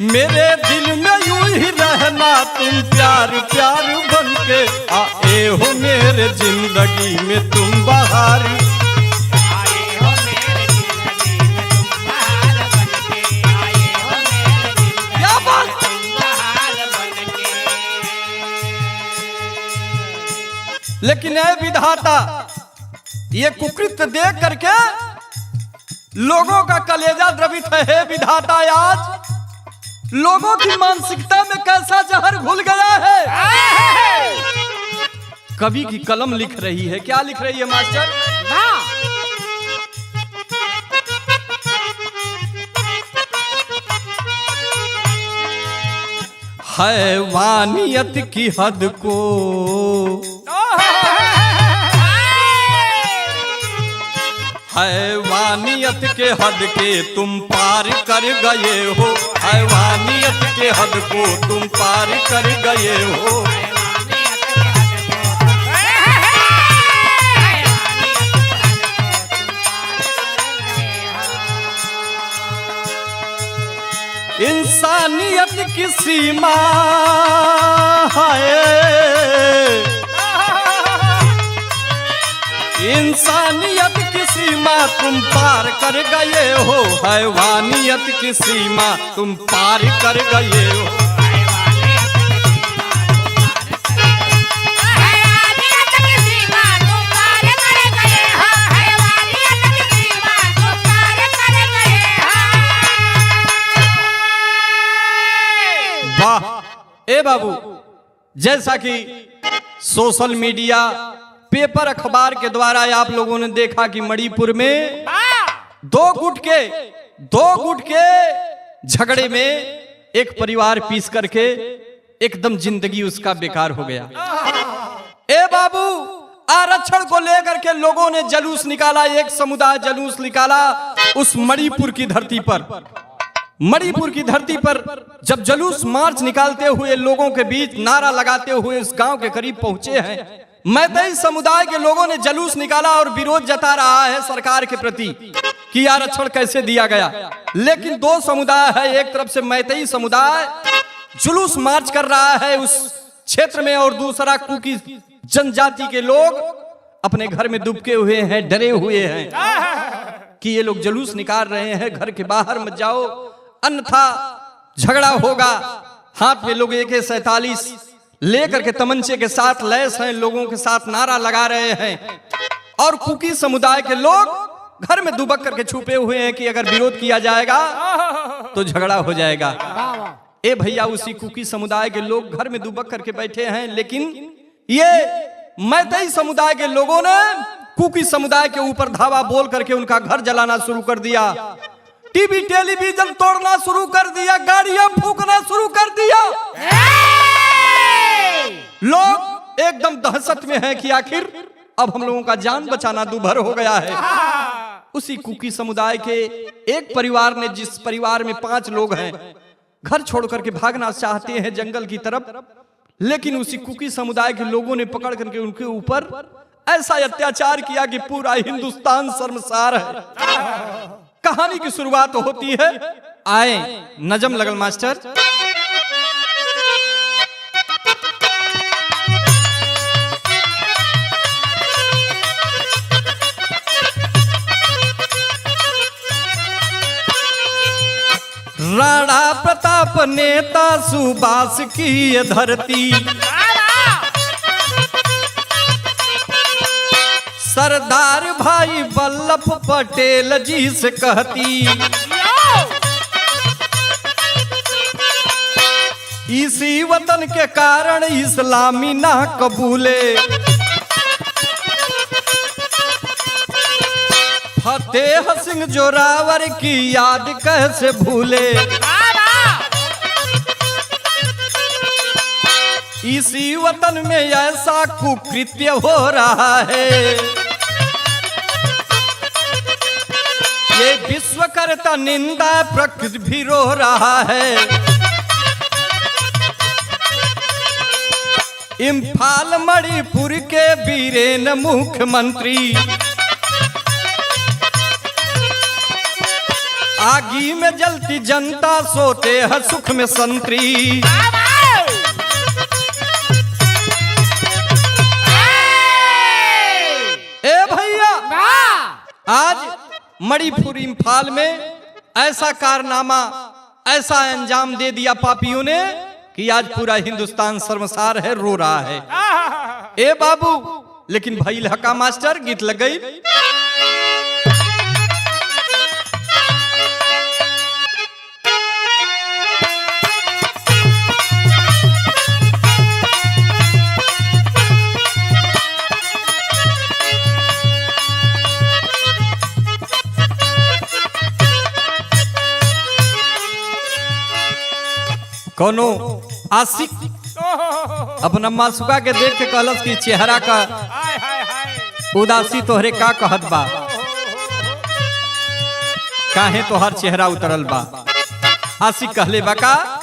मेरे दिल में यूं ही रहना, तुम प्यार प्यार बन के आए हो मेरे जिंदगी में तुम बहार। क्या बात। लेकिन ऐ विधाता, ये कुकृत्य देख करके लोगों का कलेजा द्रवित है। विधाता, आज लोगों की मानसिकता में कैसा जहर घुल गया है। कवि की कलम लिख रही है। क्या लिख रही है मास्टर? हैवानियत की हद को हैवानियत के हद के तुम पार कर गए हो, हैवानियत के हद को तुम पार कर गए हो। इंसानियत की सीमा है, इंसानियत की सीमा तुम पार कर गए हो, हैवानियत की सीमा तुम पार कर गए हो। वाह ए बाबू, जैसा कि सोशल मीडिया पेपर अखबार के द्वारा आप लोगों ने देखा कि मणिपुर में दो गुट के झगड़े में एक परिवार पीस करके एकदम जिंदगी उसका बेकार हो गया। ए बाबू, आरक्षण को लेकर के लोगों ने जुलूस निकाला, एक समुदाय जुलूस निकाला उस मणिपुर की धरती पर। मणिपुर की धरती पर जब जुलूस मार्च निकालते हुए लोगों के बीच नारा लगाते हुए उस गांव के करीब पहुंचे हैं, मैतेई समुदाय के लोगों ने जुलूस निकाला और विरोध जता रहा है सरकार के प्रति कि आरक्षण कैसे दिया गया। लेकिन दो समुदाय है, एक तरफ से मैतेई समुदाय जुलूस मार्च कर रहा है उस क्षेत्र में और दूसरा कुकी जनजाति के लोग अपने घर में दुबके हुए हैं, डरे हुए हैं कि ये लोग जुलूस निकाल रहे हैं, घर के बाहर मत जाओ अन्यथा झगड़ा होगा। हाथ में लोग AK-47 लेकर के तमंचे के साथ लैस हैं, लोगों के साथ नारा लगा रहे हैं और कुकी समुदाय के लोग घर में दुबक करके छुपे हुए हैं कि अगर विरोध किया जाएगा तो झगड़ा हो जाएगा। ए भैया, उसी कुकी समुदाय के लोग घर में दुबक करके बैठे हैं, लेकिन ये मैतेई समुदाय के लोगों ने कुकी समुदाय के ऊपर धावा बोल करके उनका घर जलाना शुरू कर दिया, टीवी टेलीविजन तोड़ना शुरू कर दिया, गाड़ियां फूंकना शुरू कर दिया। लोग एकदम दहशत में हैं कि आखिर अब हम लोगों का जान बचाना दूभर हो गया है। उसी कुकी समुदाय के एक परिवार ने, जिस परिवार में 5 लोग हैं, घर छोड़ करके भागना चाहते हैं जंगल की तरफ, लेकिन उसी कुकी समुदाय के लोगों ने पकड़ करके उनके ऊपर ऐसा अत्याचार किया कि पूरा हिंदुस्तान शर्मसार है। कहानी की शुरुआत होती है, आए नजम लगल मास्टर। राणा प्रताप नेता सुभाष की ये धरती, सरदार भाई वल्लभ पटेल जी से कहती, इसी वतन के कारण इस्लामी ना कबूले, फतेह सिंह जोरावर की याद कैसे भूले, इसी वतन में ऐसा कुकृत्य हो रहा है, ये विश्व करता निंदा प्रकृति भी रो रहा है, इम्फाल मणिपुर के वीरेन मुख्यमंत्री, आगी में जलती जनता सोते है सुख में संतरी। ए भैया, आज मणिपुर इम्फाल में ऐसा कारनामा, ऐसा अंजाम दे दिया पापियों ने कि आज पूरा हिंदुस्तान शर्मसार है, रो रहा है। ए बाबू, लेकिन भाई लहका मास्टर गीत लग गई। कोनो आशिक अपना मासुका के देख के कहलस कि चेहरा का उदासी तोहरे का कहत बा, काहे तोहर चेहरा उतरल बा। आशिक कहले बा का,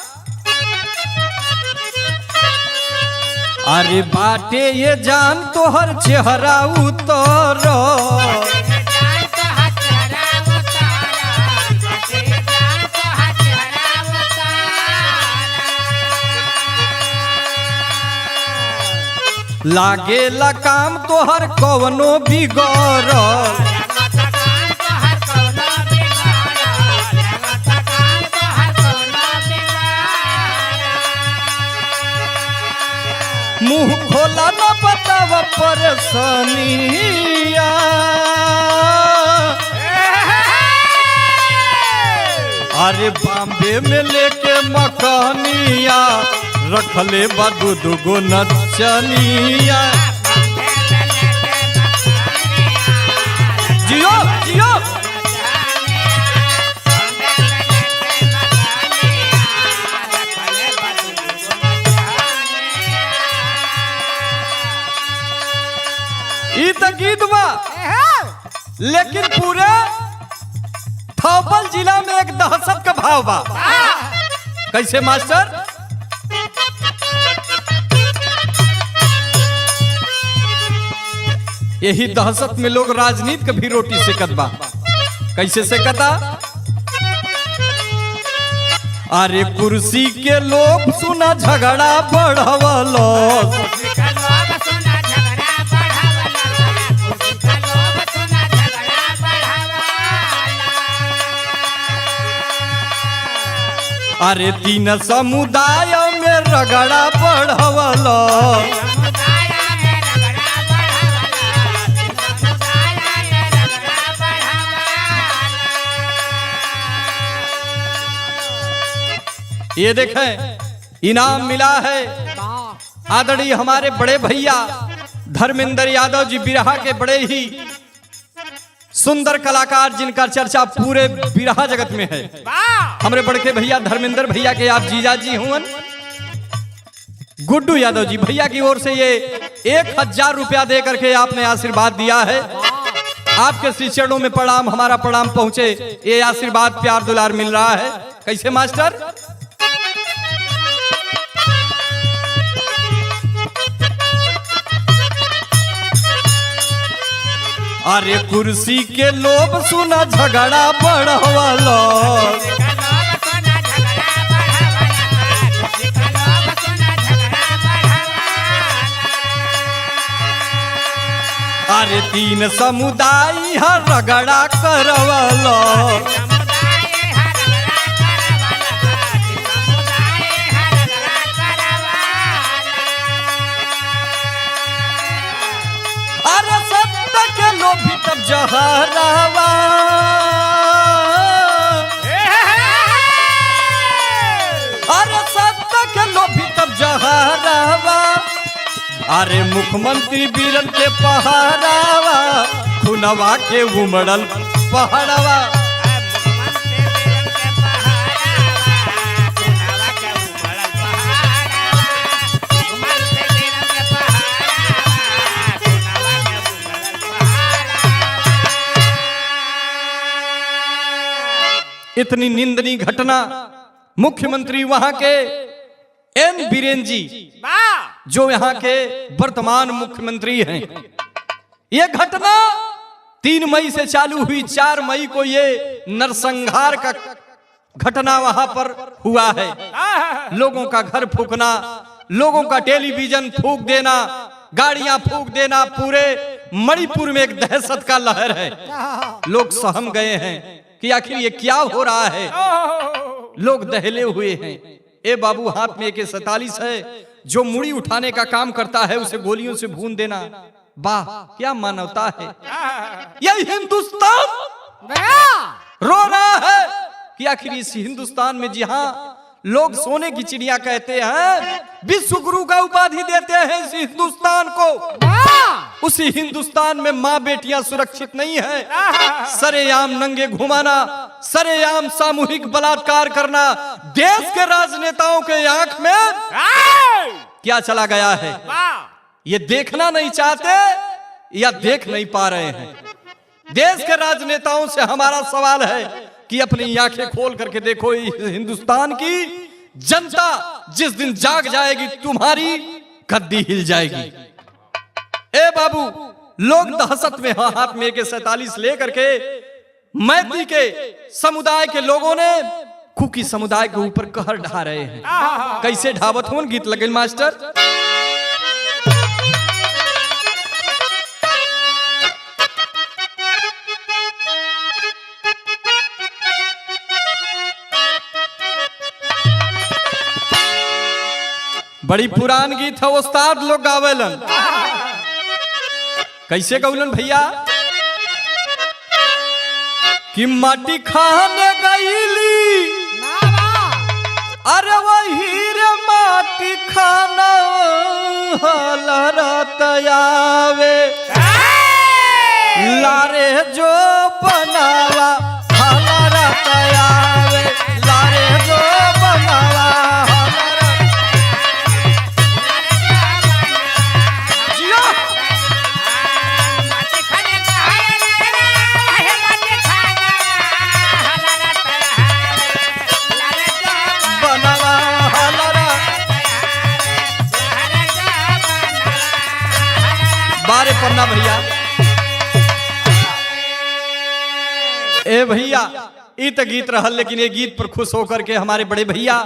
अरे बाटे ये जान तोहर चेहरा उतर, लागेला काम तोहर कवनो बिगड़, मुंह खोला न बताव परेशानिया, अरे बॉम्बे में लेके मकानिया रखले बा दुगो नचनिया। जियो जियो ई तो गीत बा, लेकिन पूरे थौबल जिला में एक दहशत का भाव बा। कैसे मास्टर? यही दहशत में लोग राजनीति का भी रोटी सेकत बा। कैसे सेकता? अरे कुर्सी के लोग सुना झगड़ा बढ़वलो, अरे तीन समुदाय में रगड़ा बढ़वलो, ये देखें इनाम मिला है आदरणीय हमारे बड़े भैया धर्मेंद्र यादव जी, बिरहा के बड़े ही सुंदर कलाकार जिनका चर्चा पूरे बिरहा जगत में है। हमारे बड़के भैया धर्मेंद्र भैया के आप जीजा जी हुवन गुड्डू यादव जी, भैया की ओर से ये 1000 रुपया दे करके आपने आशीर्वाद दिया है। आपके श्री चरणों में प्रणाम, हमारा प्रणाम पहुंचे, ये आशीर्वाद प्यार दुलार मिल रहा है। कैसे मास्टर? अरे कुर्सी के लोभ सुना झगड़ा बढ़वलो, अरे तीन समुदाय हर रगड़ा करवलो, अरे सत्ता के लोभी तब जहरावा, अरे सत्ता के लोभी तब जहरावा, अरे मुख्यमंत्री बीरन के पहाड़ावा, खुनवा के उमड़ल पहाड़वा, इतनी निंदनीय घटना मुख्यमंत्री वहां के एन बीरेन जी, जो यहाँ के वर्तमान मुख्यमंत्री हैं, ये घटना 3 मई से चालू हुई। 4 मई को ये नरसंहार का घटना वहां पर हुआ है। लोगों का घर फूकना, लोगों का टेलीविजन फूक देना, गाड़ियां फूक देना, पूरे मणिपुर में एक दहशत का लहर है। लोग सहम गए हैं कि आखिर ये क्या हो रहा है। लोग दहले हुए हैं। ए बाबू, हाथ में AK-47 है, जो मुड़ी उठाने का काम करता है उसे गोलियों से भून देना। वाह, क्या मानवता है। यह हिंदुस्तान रो रहा है कि आखिर इस हिंदुस्तान में जहां लोग सोने की चिड़िया कहते हैं, विश्व गुरु का उपाधि देते हैं इस हिंदुस्तान को, उसी हिंदुस्तान में माँ बेटियां सुरक्षित नहीं है। सरेआम नंगे घुमाना, सरेआम सामूहिक बलात्कार करना देश के राजनेताओं के आंख में क्या चला गया है, ये देखना नहीं चाहते या देख नहीं पा रहे हैं। देश के राजनेताओं से हमारा सवाल है कि अपनी आंखें खोल करके देखो, हिंदुस्तान की जनता जिस दिन जाग जाएगी तुम्हारी गद्दी हिल जाएगी। ए बाबू, लोग दहशत में हाथ में AK-47 लेकर के मैती के समुदाय के लोगों ने कुकी समुदाय के ऊपर कहर ढा रहे हैं। कैसे ढावत हों, गीत लगे मास्टर। बड़ी पुरान गीत है, उस्ताद लोग गावेलन। कैसे गौलन भैया कि माटी खाने गईली, अरे वही रे माटी खाना लरतयावे, लारे जो बनावा लरतयावे, लारे जो बनावा। बारे पन्ना भैया, ए भैया इत गीत रहल, लेकिन ये गीत पर खुश होकर के हमारे बड़े भैया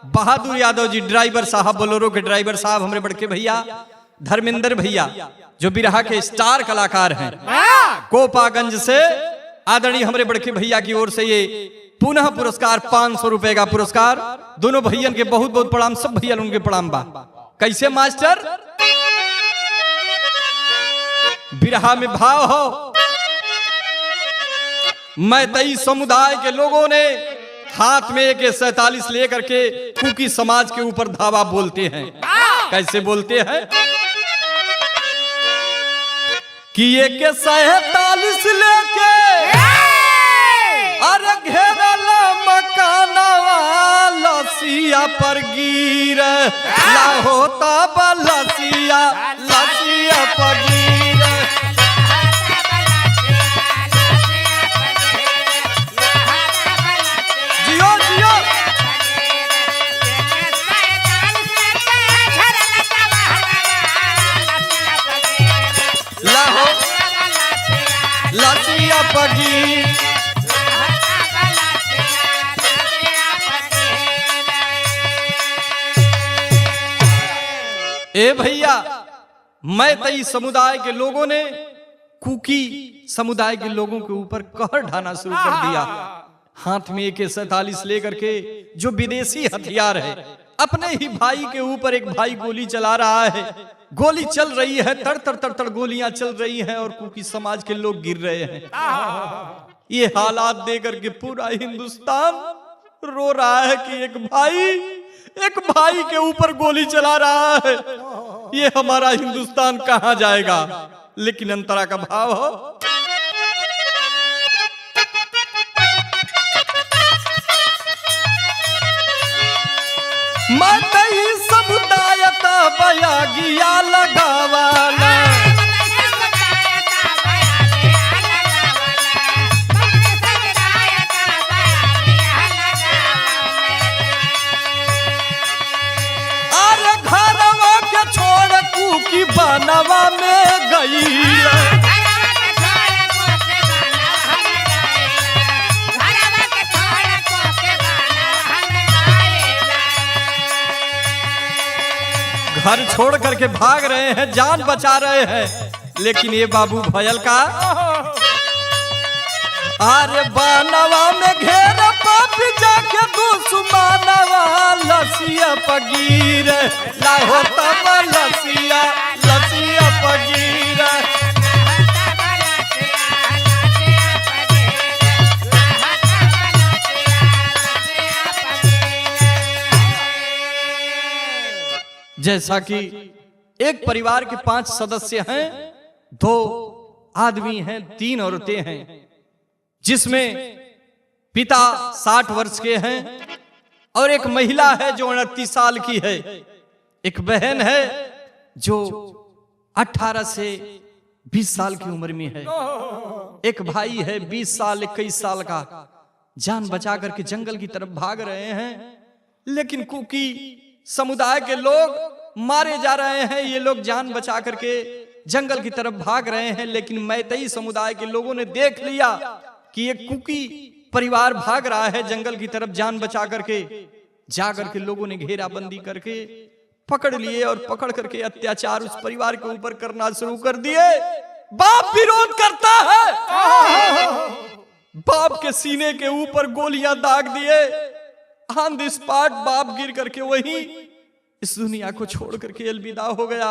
बहादुर यादव जी, ड्राइवर साहब, बोलेरो के ड्राइवर साहब, हमारे बड़के भैया धर्मेंद्र भैया जो बिरहा के स्टार कलाकार हैं, कोपागंज से आदरणीय हमारे बड़के भैया की ओर से ये पुनः पुरस्कार 500 रुपए का पुरस्कार। दोनों भैया के बहुत बहुत प्रणाम, सब भैया उनके प्रणाम बा। कैसे मास्टर बिरहा में भाव हो, मैतई समुदाय के लोगों ने हाथ में AK-47 लेकर के कुकी समाज के ऊपर धावा बोलते हैं। कैसे बोलते हैं कि AK-47 लेके अरे घेरल मकानवा लसिया पर गिर, लाहो तब लसिया लसिया पर गिर। जियो जियो लाहो लसिया पर गिर। ए भैया, मैतई समुदाय के लोगों ने कुकी समुदाय के लोगों के ऊपर कहर ढाना शुरू कर दिया। हाथ में AK-47 लेकर के जो विदेशी हथियार है, अपने ही भाई के ऊपर एक भाई गोली चला रहा है, गोली चल रही है, तड़ तड़ तड़ तड़ गोलियां चल रही हैं और कुकी समाज के लोग गिर रहे हैं। ये हालात देकर के पूरा हिंदुस्तान रो रहा है कि एक भाई के ऊपर गोली चला रहा है, ये हमारा हिंदुस्तान कहां जाएगा। लेकिन अंतरा का भाव हो, मैतई समुदाय का बयागिया लगावाला, अरे घरवा के छोड़ कुकी बनवा में गई। घर छोड़ करके भाग रहे हैं, जान बचा रहे हैं, लेकिन ये बाबू भयल का अरे बनवा में घेर पापी जाके दुश्मनवा लसिया पगीर, लाहो तब लसिया लसिया पगीर। जैसा कि एक परिवार के 5 सदस्य हैं, 2 आदमी हैं, 3 औरतें हैं, जिसमें पिता 60 वर्ष के हैं और एक महिला है जो 29 साल की है। एक बहन है जो 18 से 20 साल की उम्र में है। एक भाई है 20 साल 21 साल का, जान बचा करके जंगल की तरफ भाग रहे हैं, लेकिन कुकी समुदाय के लोग मारे जा रहे हैं। ये लोग जान बचा करके जंगल की तरफ भाग रहे हैं, लेकिन मैतेई समुदाय के लोगों ने देख लिया कि ये कुकी परिवार भाग रहा है जंगल की तरफ जान बचा करके। जाकर के लोगों ने घेराबंदी करके पकड़ लिए और पकड़ करके अत्याचार उस परिवार के ऊपर करना शुरू कर दिए। बाप विरोध करता है, बाप के सीने के ऊपर गोलियां दाग दिए। ऑन द स्पॉट बाप गिर करके वहीं इस दुनिया को छोड़ करके अलविदा हो गया।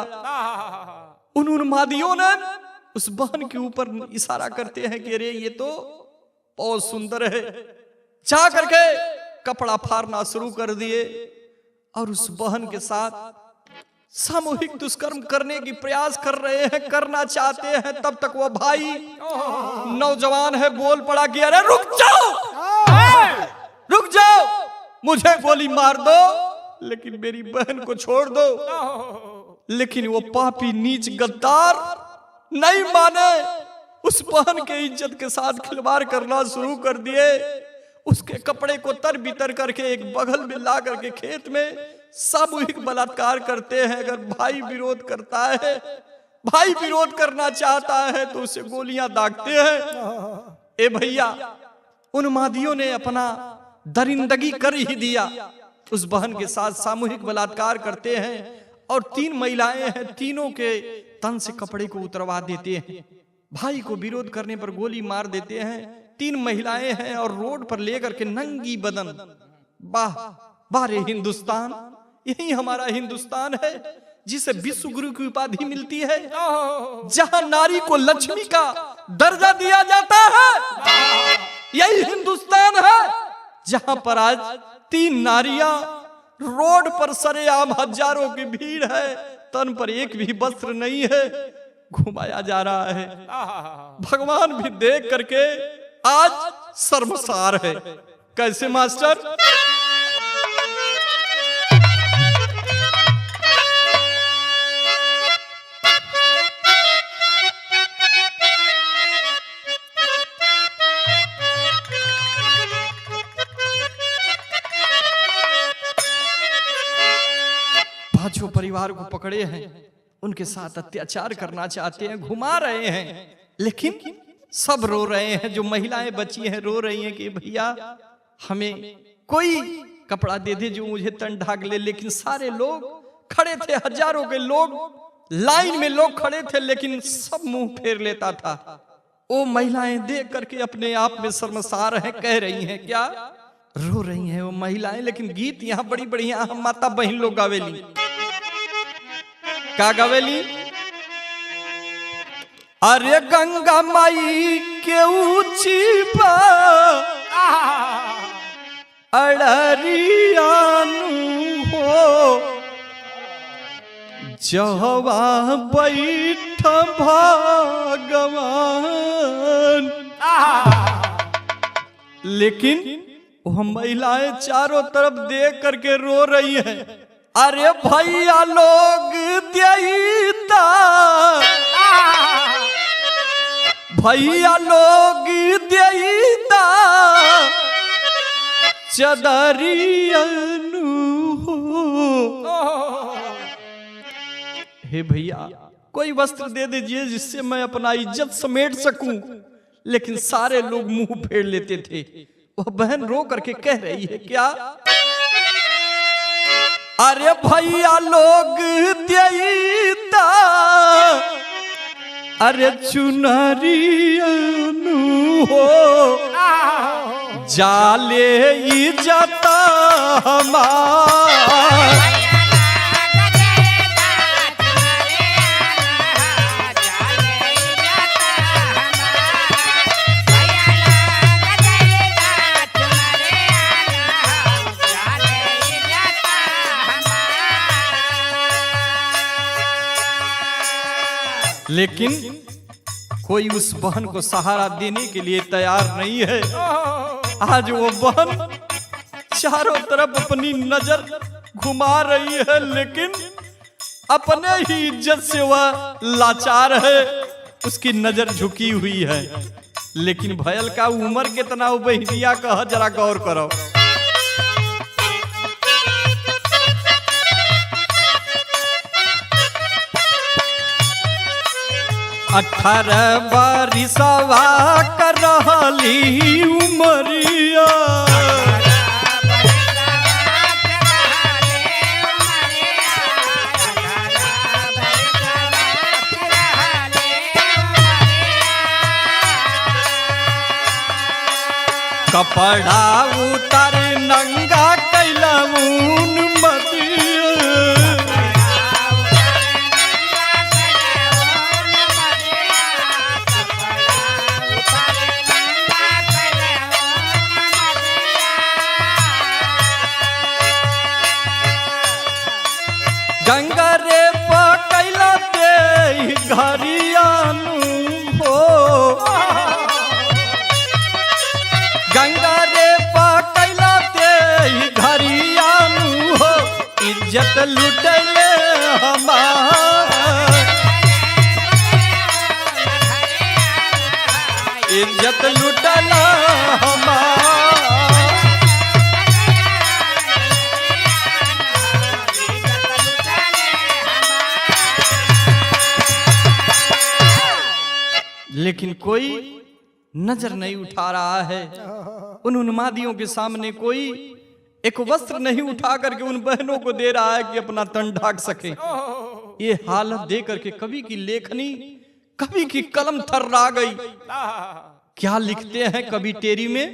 उन उन्मादियों ने उस बहन के ऊपर इशारा करते हैं कि अरे ये तो बहुत सुंदर है, जा करके कपड़ा फाड़ना शुरू कर दिए और उस बहन के साथ सामूहिक दुष्कर्म करने की प्रयास कर रहे हैं, करना चाहते हैं। तब तक वो भाई नौजवान है, बोल पड़ा कि अरे रुक जाओ, रुक जाओ, मुझे गोली मार दो लेकिन मेरी बहन को छोड़ दो। लेकिन वो पापी नीच गद्दार नहीं माने, उस बहन के इज्जत के साथ खिलवाड़ करना शुरू कर दिए। उसके कपड़े को तर बितर करके एक बगल में ला करके खेत में सामूहिक बलात्कार करते हैं। अगर भाई विरोध करता है, भाई विरोध करना चाहता है तो उसे गोलियां दागते हैं। ए भैया, उन्मादियों ने अपना दरिंदगी कर ही दिया, उस बहन के साथ सामूहिक बलात्कार करते हैं और 3 महिलाएं हैं, तीनों के तन से कपड़े को उतरवा देते हैं। भाई को विरोध करने पर गोली मार देते हैं। 3 महिलाएं हैं और रोड पर लेकर के नंगी बदन, वाह वाह रे हिंदुस्तान, यही हमारा हिंदुस्तान है जिसे विश्व गुरु की उपाधि मिलती है, जहां नारी को लक्ष्मी का दर्जा दिया जाता है। यही हिंदुस्तान है जहां पर आज 3 नारियां रोड पर सरेआम, हजारों की भीड़ है, तन पर एक भी वस्त्र नहीं है, घुमाया जा रहा है। भगवान भी देख करके आज शर्मसार है। कैसे मास्टर? पांचों परिवार को पकड़े हैं, उनके साथ अत्याचार करना चाहते हैं, घुमा रहे हैं, लेकिन सब रो रहे हैं। जो महिलाएं बची हैं रो रही हैं कि भैया हमें कोई कपड़ा दे दे जो मुझे तन ढाक ले। लेकिन सारे लोग खड़े थे, हजारों के लोग लाइन में लोग खड़े थे, लेकिन सब मुंह फेर लेता था। वो महिलाएं देख करके अपने आप में शर्मसार हैं। कह रही हैं क्या? रो रही हैं वो महिलाएं, लेकिन गीत यहाँ बड़ी बढ़िया हम माता बहन लोग गावेली। क्या गावेली? अरे गंगा माई के ऊंची अड़रियानु हो, जहवा बैठ भगवान। लेकिन वह महिलाएं चारों तरफ देख करके रो रही हैं। अरे भैया लोग देईता, भैया लोग देईता चदरियनु हो। हे भैया कोई वस्त्र दे दीजिए जिससे मैं अपना इज्जत समेट सकूं। लेकिन सारे लोग मुंह फेर लेते थे। वह बहन रो करके कह रही है क्या? अरे भैया लोग देईता, अरे चुनरियनु हो, जाले इज्जत हमार। लेकिन कोई उस बहन को सहारा देने के लिए तैयार नहीं है। आज वो बहन चारों तरफ अपनी नजर घुमा रही है, लेकिन अपने ही इज्जत से वह लाचार है, उसकी नजर झुकी हुई है। लेकिन भयल का उम्र कितना वो बहनिया कह, जरा गौर करो। 18 बारिशवा कर रहली उमरिया, कपड़ा उतर नंगा कैलून मदिया, गंगा रे पकैला दे घरियानु हो, गंगा रे पकैला दे घरियानु हो, इज्जत लुटले हमार, इज्जत लुटला हमार। लेकिन कोई नजर नहीं उठा रहा है। उन उन्मादियों के सामने कोई एक वस्त्र नहीं उठा करके उन बहनों को दे रहा है कि अपना तन ढाक सके। ये हालत देख करके कवि की लेखनी, कवि की कलम थर्रा गई। क्या लिखते हैं कवि टेरी में?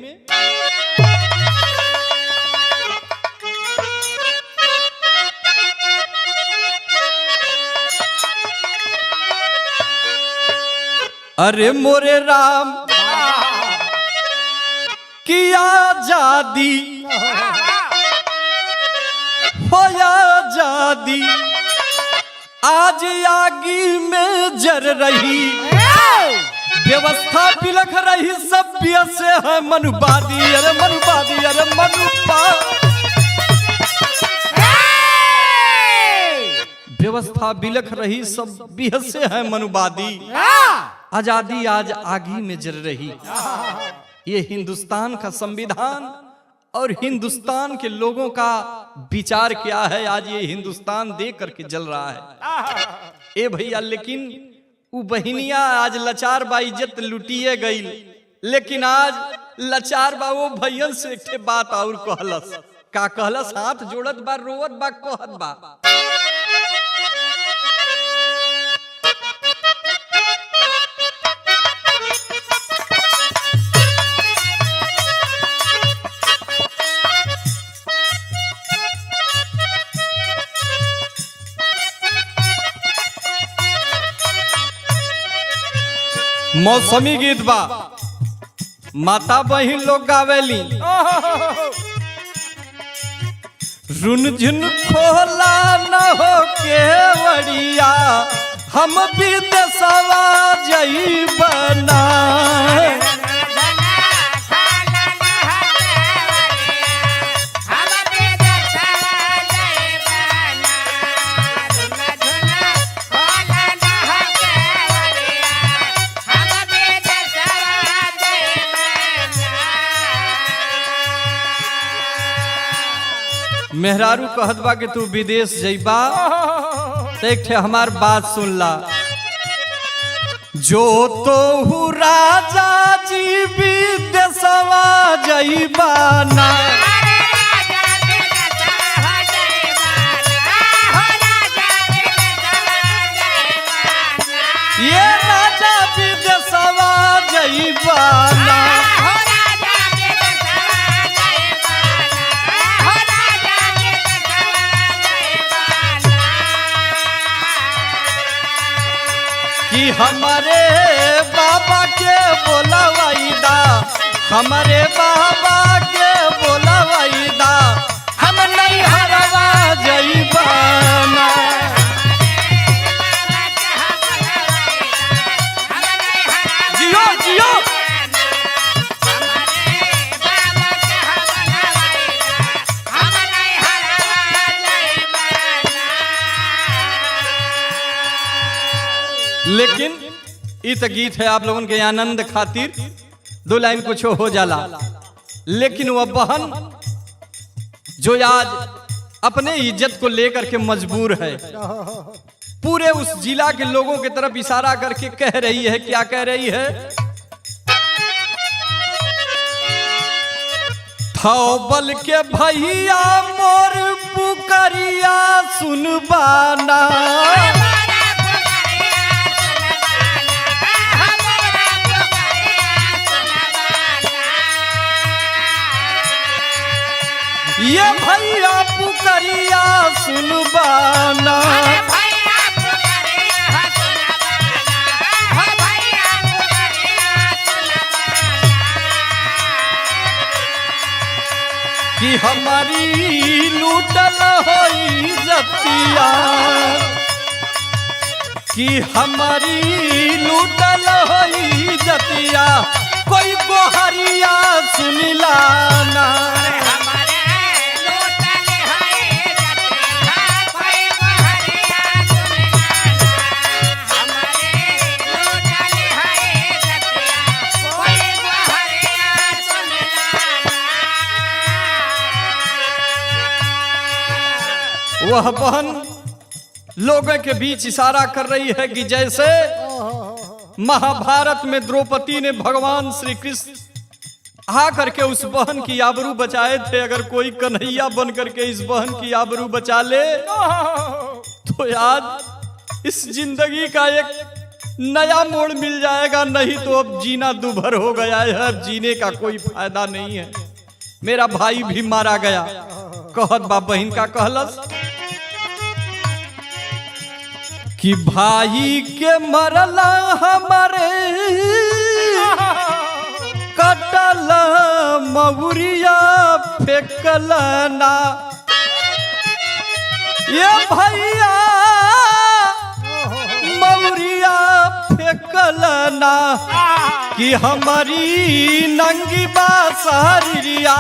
अरे मोरे राम की आजादी होया आजादी, आज आगी में जर रही, व्यवस्था बिलख रही, सभ्य से है मनुवादी। अरे मनुवादी, अरे मनुवादी, व्यवस्था बिलख रही, सभ्य से है मनुवादी, आजादी आज आगी में जल रही। ये हिंदुस्तान का संविधान और हिंदुस्तान के लोगों का विचार क्या है, आज ये हिंदुस्तान देख करके जल रहा है। ए भैया, लेकिन वो बहनिया आज लाचार बा, इज्जत लुटिए गई। लेकिन आज लाचार बा वो भैयन से एक बात और कहलस। का कहलस? हाथ जोड़त बा, रोवत बा, कहत बा, मौसमी गीत बा, माता बहिन लोग गावेली। रुनझुन खोला न हो केवड़िया, हम विदेशवा जइबना, मेहरारू कहत बा कि तू विदेश जइबा, तो एक ठे हमार बात सुन ला। जो तो हूँ राजा जी विदेशवा जइबा ना, ये राजा विदेशवा जइबा ना, कि हमारे बाबा के बोलावाईदा, हमारे बाबा के बोलावाईदा, हम नहीं हरवा जइबाना, लेकिन इत गीत है आप लोगों के आनंद खातिर, 2 लाइन कुछ हो जाला। लेकिन वह बहन जो आज अपने इज्जत को लेकर के मजबूर है, पूरे उस जिला के लोगों की तरफ इशारा करके कह रही है, क्या कह रही है? थौबल के भैया मोर पुकरिया सुनबाना, ये भैया पुकरिया सुनबाना, कि हमारी लूटल होई जतिया, कि हमारी लूटल होई जतिया, कोई गोहरिया सुनिलाना। वह बहन लोगों के बीच इशारा कर रही है कि जैसे महाभारत में द्रौपदी ने भगवान श्री कृष्ण आ करके उस बहन की आबरू बचाए थे, अगर कोई कन्हैया बन करके इस बहन की आबरू बचा ले तो आज इस जिंदगी का एक नया मोड़ मिल जाएगा, नहीं तो अब जीना दुभर हो गया है, अब जीने का कोई फायदा नहीं है। मेरा भाई भी मारा गया, कहत बा बहन का कहलस कि भाई के मरला हमारे कटल महुरिया फेंकलना, ये भैया महुरिया फेंकलना, कि हमारी नंगी बासारिया,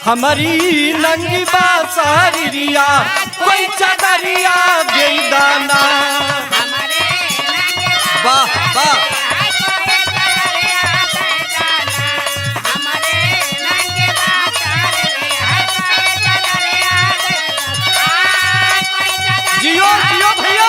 हमारी नंगी बासारिया, कोई चदरिया दे दाना। वाह वाह, जियो जियो भैया।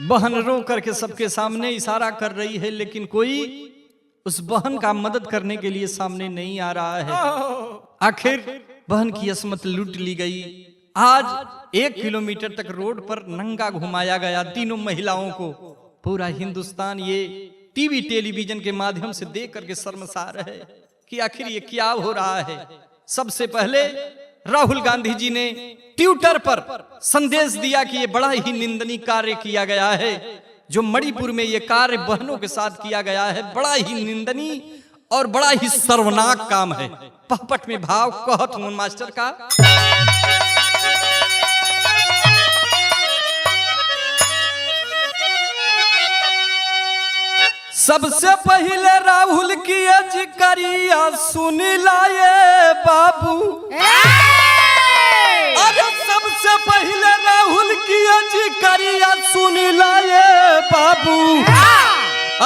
बहन रो करके सबके सामने इशारा कर रही है, लेकिन कोई उस बहन का मदद करने के लिए सामने नहीं आ रहा है। आखिर बहन की असमत लूट ली गई। आज 1 किलोमीटर तक रोड पर नंगा घुमाया गया तीनों महिलाओं को। पूरा हिंदुस्तान ये टीवी टेलीविजन के माध्यम से देख करके शर्मसार है कि आखिर ये क्या हो रहा है। सबसे पहले राहुल गांधी जी ने ट्विटर पर संदेश दिया कि ये बड़ा ही निंदनीय कार्य किया गया है, जो मणिपुर में ये कार्य बहनों के साथ किया गया है, बड़ा ही निंदनीय और बड़ा ही सर्वनाक काम है। पहपट में भाव कहत हूं मास्टर का, सबसे पहले राहुल की जिक्रिया सुन लाए बाबू, अरे सबसे पहले राहुल की जिक्रिया सुन लाए बाबू,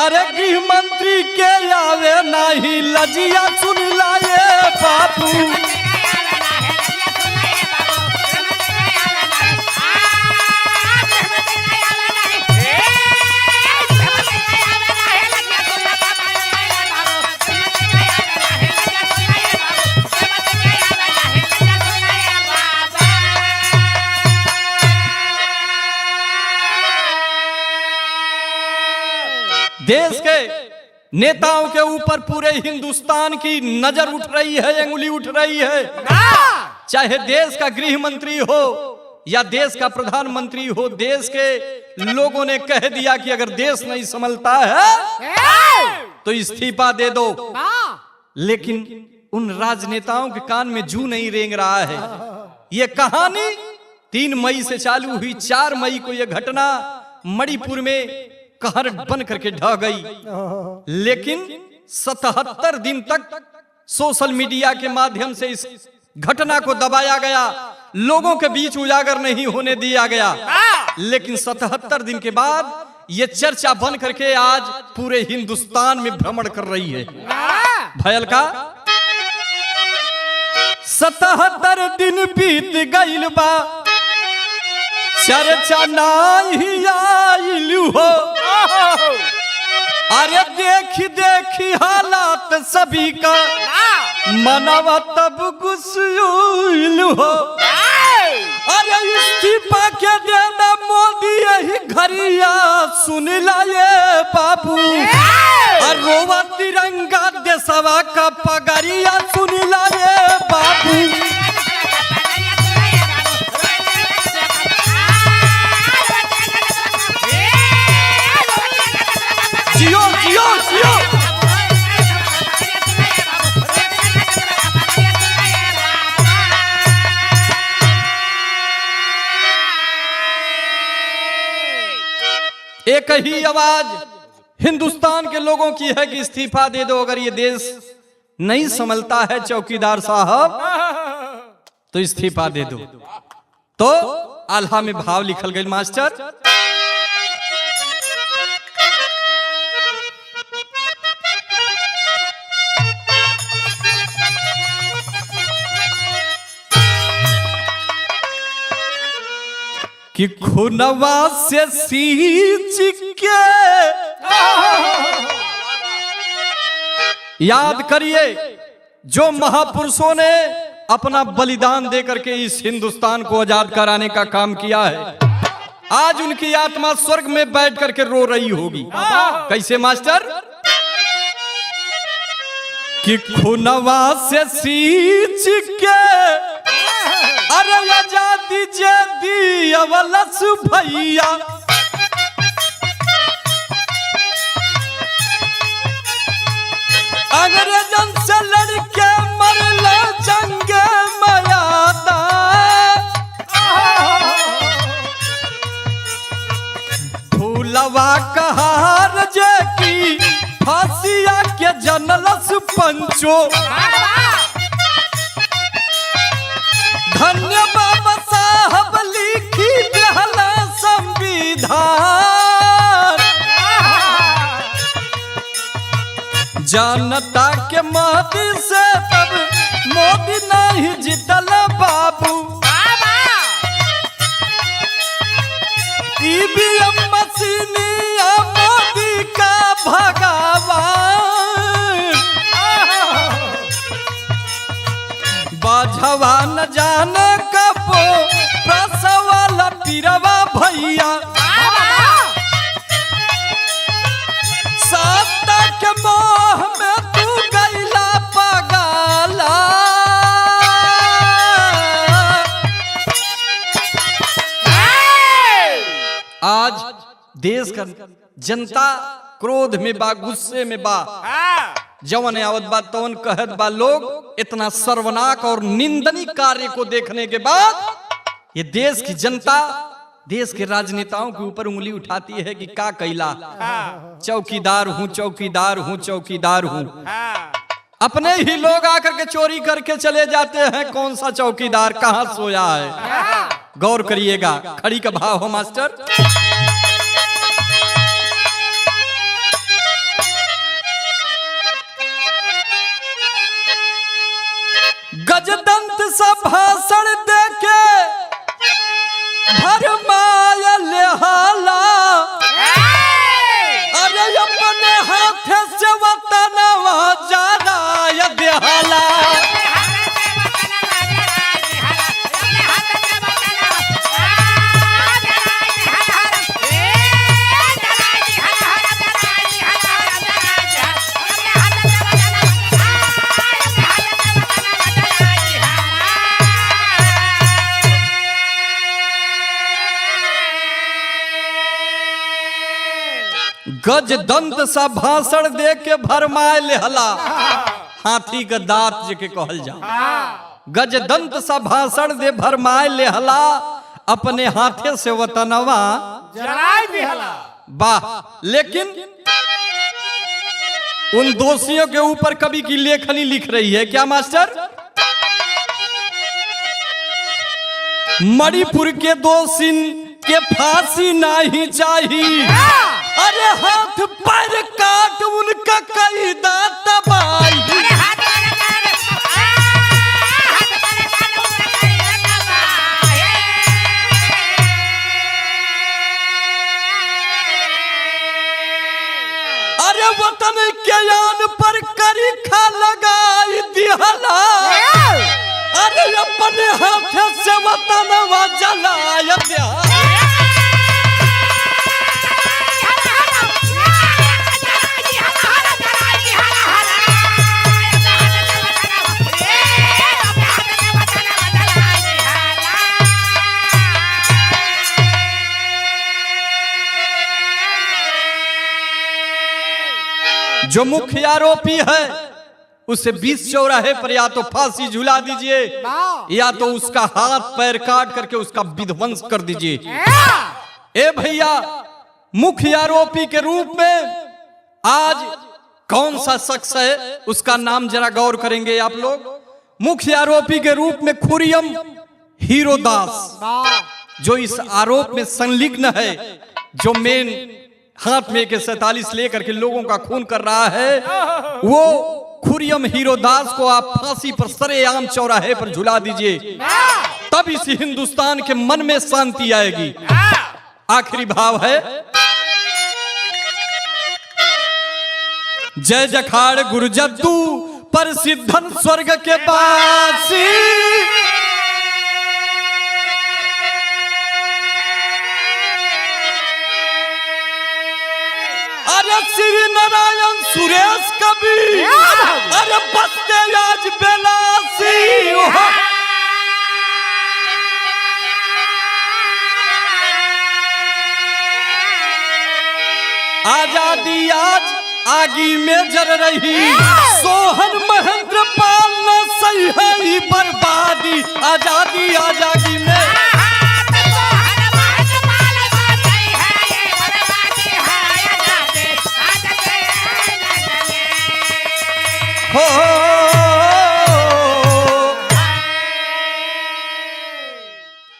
अरे गृह मंत्री के आवे नहीं लजिया सुन लाए बाबू। देश के नेताओं के ऊपर पूरे हिंदुस्तान की नजर उठ रही है, अंगुली उठ रही है। चाहे देश का गृह मंत्री हो या देश का प्रधानमंत्री हो, देश के लोगों ने कह दिया कि अगर देश नहीं संभलता है तो इस्तीफा दे दो। लेकिन उन राजनेताओं के कान में जू नहीं रेंग रहा है। ये कहानी 3 मई से चालू हुई। 4 मई को यह घटना मणिपुर में कहर बन करके ढह गई, लेकिन 77 दिन तक सोशल मीडिया के माध्यम से इस घटना को दबाया गया, लोगों के बीच उजागर नहीं होने दिया गया। लेकिन 77 दिन के बाद ये चर्चा बन करके आज पूरे हिंदुस्तान में भ्रमण कर रही है। भयल का 77 दिन बीत गइल बा, चर्चा नहीं आइल हो। अरे देखी देखी हालात सभी का, मनवा तब गुस्सुल हो। अरे इस्तीफा के देना मोदी यही घरिया, सुन लाए बाबू। और रोवा तिरंगा देशवा का पगड़िया, सुन लाए बाबू। जियो जियो जियो। एक ही आवाज हिंदुस्तान के लोगों की है कि इस्तीफा दे दो। अगर ये देश नहीं संभलता है चौकीदार साहब, तो इस्तीफा दे दो। तो आल्हा में भाव लिखल गई मास्टर। कि खुनवा से सींच के याद करिए जो महापुरुषों ने अपना बलिदान देकर के इस हिंदुस्तान को आजाद कराने का काम किया है। आज उनकी आत्मा स्वर्ग में बैठ करके रो रही होगी। कैसे मास्टर? कि खुनवा से सींच के अरे आजादी जे दी अवलस भैया, अंग्रेजन से लड़के मरला जंगे मैदान। फूलवा कहार जे की फांसिया के जनलस पंचो। धन्य बाबा साहब लिखी देहला संविधान। जनता के मोदी से तब मोदी नहीं जीतल बाबू। ईवीएम मशीनिया मोदी का भगवान। बाझवा न जाने कबो प्रसवाला पीरवा भैया। सत्ता के मोह में तू गैला पगला। आज देश का जनता क्रोध में बा, गुस्से में बा। जवन आवत बा तवन कहत बा। लोग इतना सर्वनाक और निंदनीय कार्य को देखने के बाद ये देश की जनता देश के राजनेताओं के ऊपर उंगली उठाती है कि का कैला, चौकीदार हूं चौकीदार हूं चौकीदार हूं। अपने ही लोग आकर के चोरी करके चले जाते हैं। कौन सा चौकीदार कहां सोया है? गौर करिएगा। खड़ी का भाव हो मास्टर। गजदंत सा भाषण देके भरमायल हाला। अरे अपने हाथ से वतनवा जाना देहाला। गज दंत सा भाषण दे के भरमाए लेहला। हाथी का दांत जेके कहल जा। गजदंत सा भाषण दे भरमाए लेहला, अपने हाथे से वतनवा जराय दिहला। वाह। लेकिन उन दोषियों के ऊपर कवि की लेखनी लिख रही है क्या मास्टर? मणिपुर के दोषी के फांसी नहीं चाहिए, अरे हाथ पैर काट उनका कैदा तबाही। अरे वतन के यान पर करीखा लगाई दिहला, अरे अपने हाथ से वतनवा जलाया दिया। जो मुख्य आरोपी है उसे 20 चौराहे पर या तो फांसी झुला दीजिए या तो उसका हाथ पैर काट करके उसका विध्वंस कर दीजिए। ए भैया, मुख्य आरोपी के रूप में आज कौन सा शख्स है उसका नाम जरा गौर करेंगे आप लोग। मुख्य आरोपी के रूप में खुर्रम हीरोदास, जो इस आरोप में संलिग्न है, जो मेन हाथ में AK-47 लेकर के लोगों का खून कर रहा है, वो खुर्रम हीरोदास को आप फांसी पर सरेआम चौराहे पर झुला दीजिए, तब इस हिंदुस्तान के मन में शांति आएगी। आखिरी भाव है, जय जखाड़ गुरु जद्दू पर सिद्धन स्वर्ग के बासी, अरे श्री नारायण सुरेश कवि, अरे बसते आज बेलासी। आजादी आज आगी में जल रही, सोहन महेंद्र पाल न सही है बर्बादी। आजादी आजादी में हो